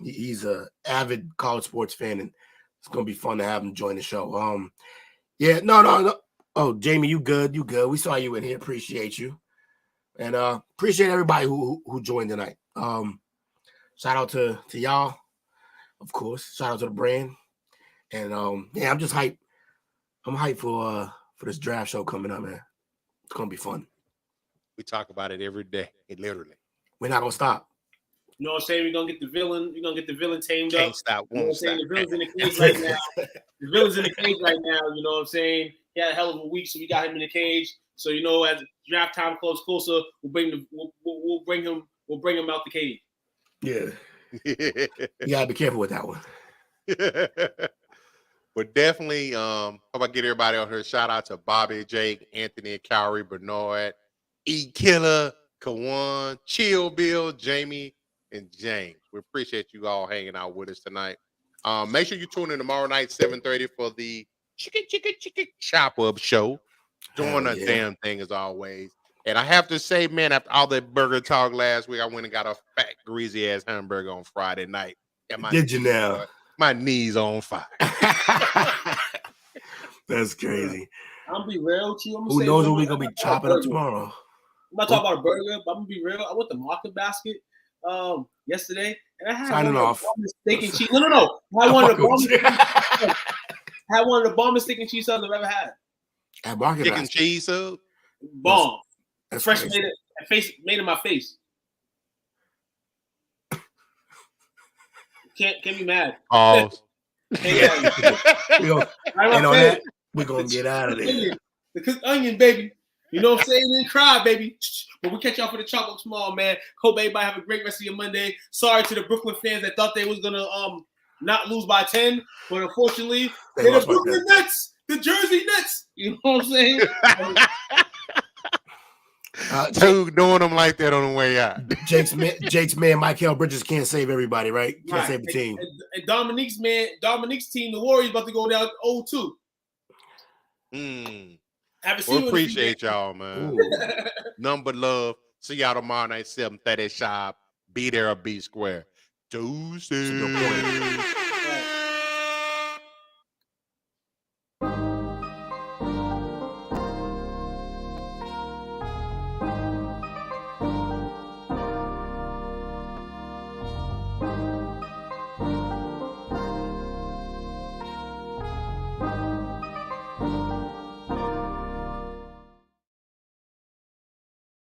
he's a avid college sports fan, and it's gonna be fun to have him join the show. Yeah, no. Oh, Jamie, you good? You good? We saw you in here. Appreciate you, and appreciate everybody who joined tonight. Shout out to y'all, of course. Shout out to the brand, and yeah, I'm just hyped. I'm hyped for this draft show coming up, man. It's gonna be fun. We talk about it every day, literally. We're not gonna stop. You know what I'm saying? We're gonna get the villain. We're gonna get the villain tamed Can't up. stop, You know what I'm won't saying? stop. The villain's in the cage right now. The villain's in the cage right now. You know what I'm saying? He had a hell of a week, so we got him in the cage. So as draft time comes closer, we'll bring him out the cage. Yeah. You gotta be careful with that one. But definitely, how about get everybody on here? Shout out to Bobby, Jake, Anthony, Cowrie, Bernard, E Killer, Kawan, Chill Bill, Jamie, and James. We appreciate you all hanging out with us tonight. Make sure you tune in tomorrow night, 7:30 for the Chicken Chop Up show. Doing a damn thing as always. And I have to say, man, after all that burger talk last week, I went and got a fat, greasy ass hamburger on Friday night. Did you now? My knees on fire. That's crazy. I'm gonna be real with you. Who knows what we're gonna be chopping up tomorrow? I'm not talking about a burger, but I'm gonna be real. I went to Market Basket yesterday, and I had signing off steak and cheese. No. I had one of the bombest steak and cheese subs I've ever had. At Market Chicken Basket. cheese sub? Bomb. That's Fresh crazy. made in my face. Can't be mad. Oh, And on that, we're gonna get out of there. The cooked onion, baby. You know what I'm saying? Didn't cry, baby. But we catch y'all for the chop up tomorrow, man. Hope everybody have a great rest of your Monday. Sorry to the Brooklyn fans that thought they was gonna not lose by 10, but unfortunately, they're the Brooklyn Nets, the Jersey Nets. You know what I'm saying? Jake, doing them like that on the way out. Jake's man, Michael Bridges can't save everybody, right? Can't save the team. And Dominique's team, the Warriors, about to go down 0-2. We appreciate y'all, man. Number love. See y'all tomorrow night, 7:30 sharp. Be there or be square. Deuces.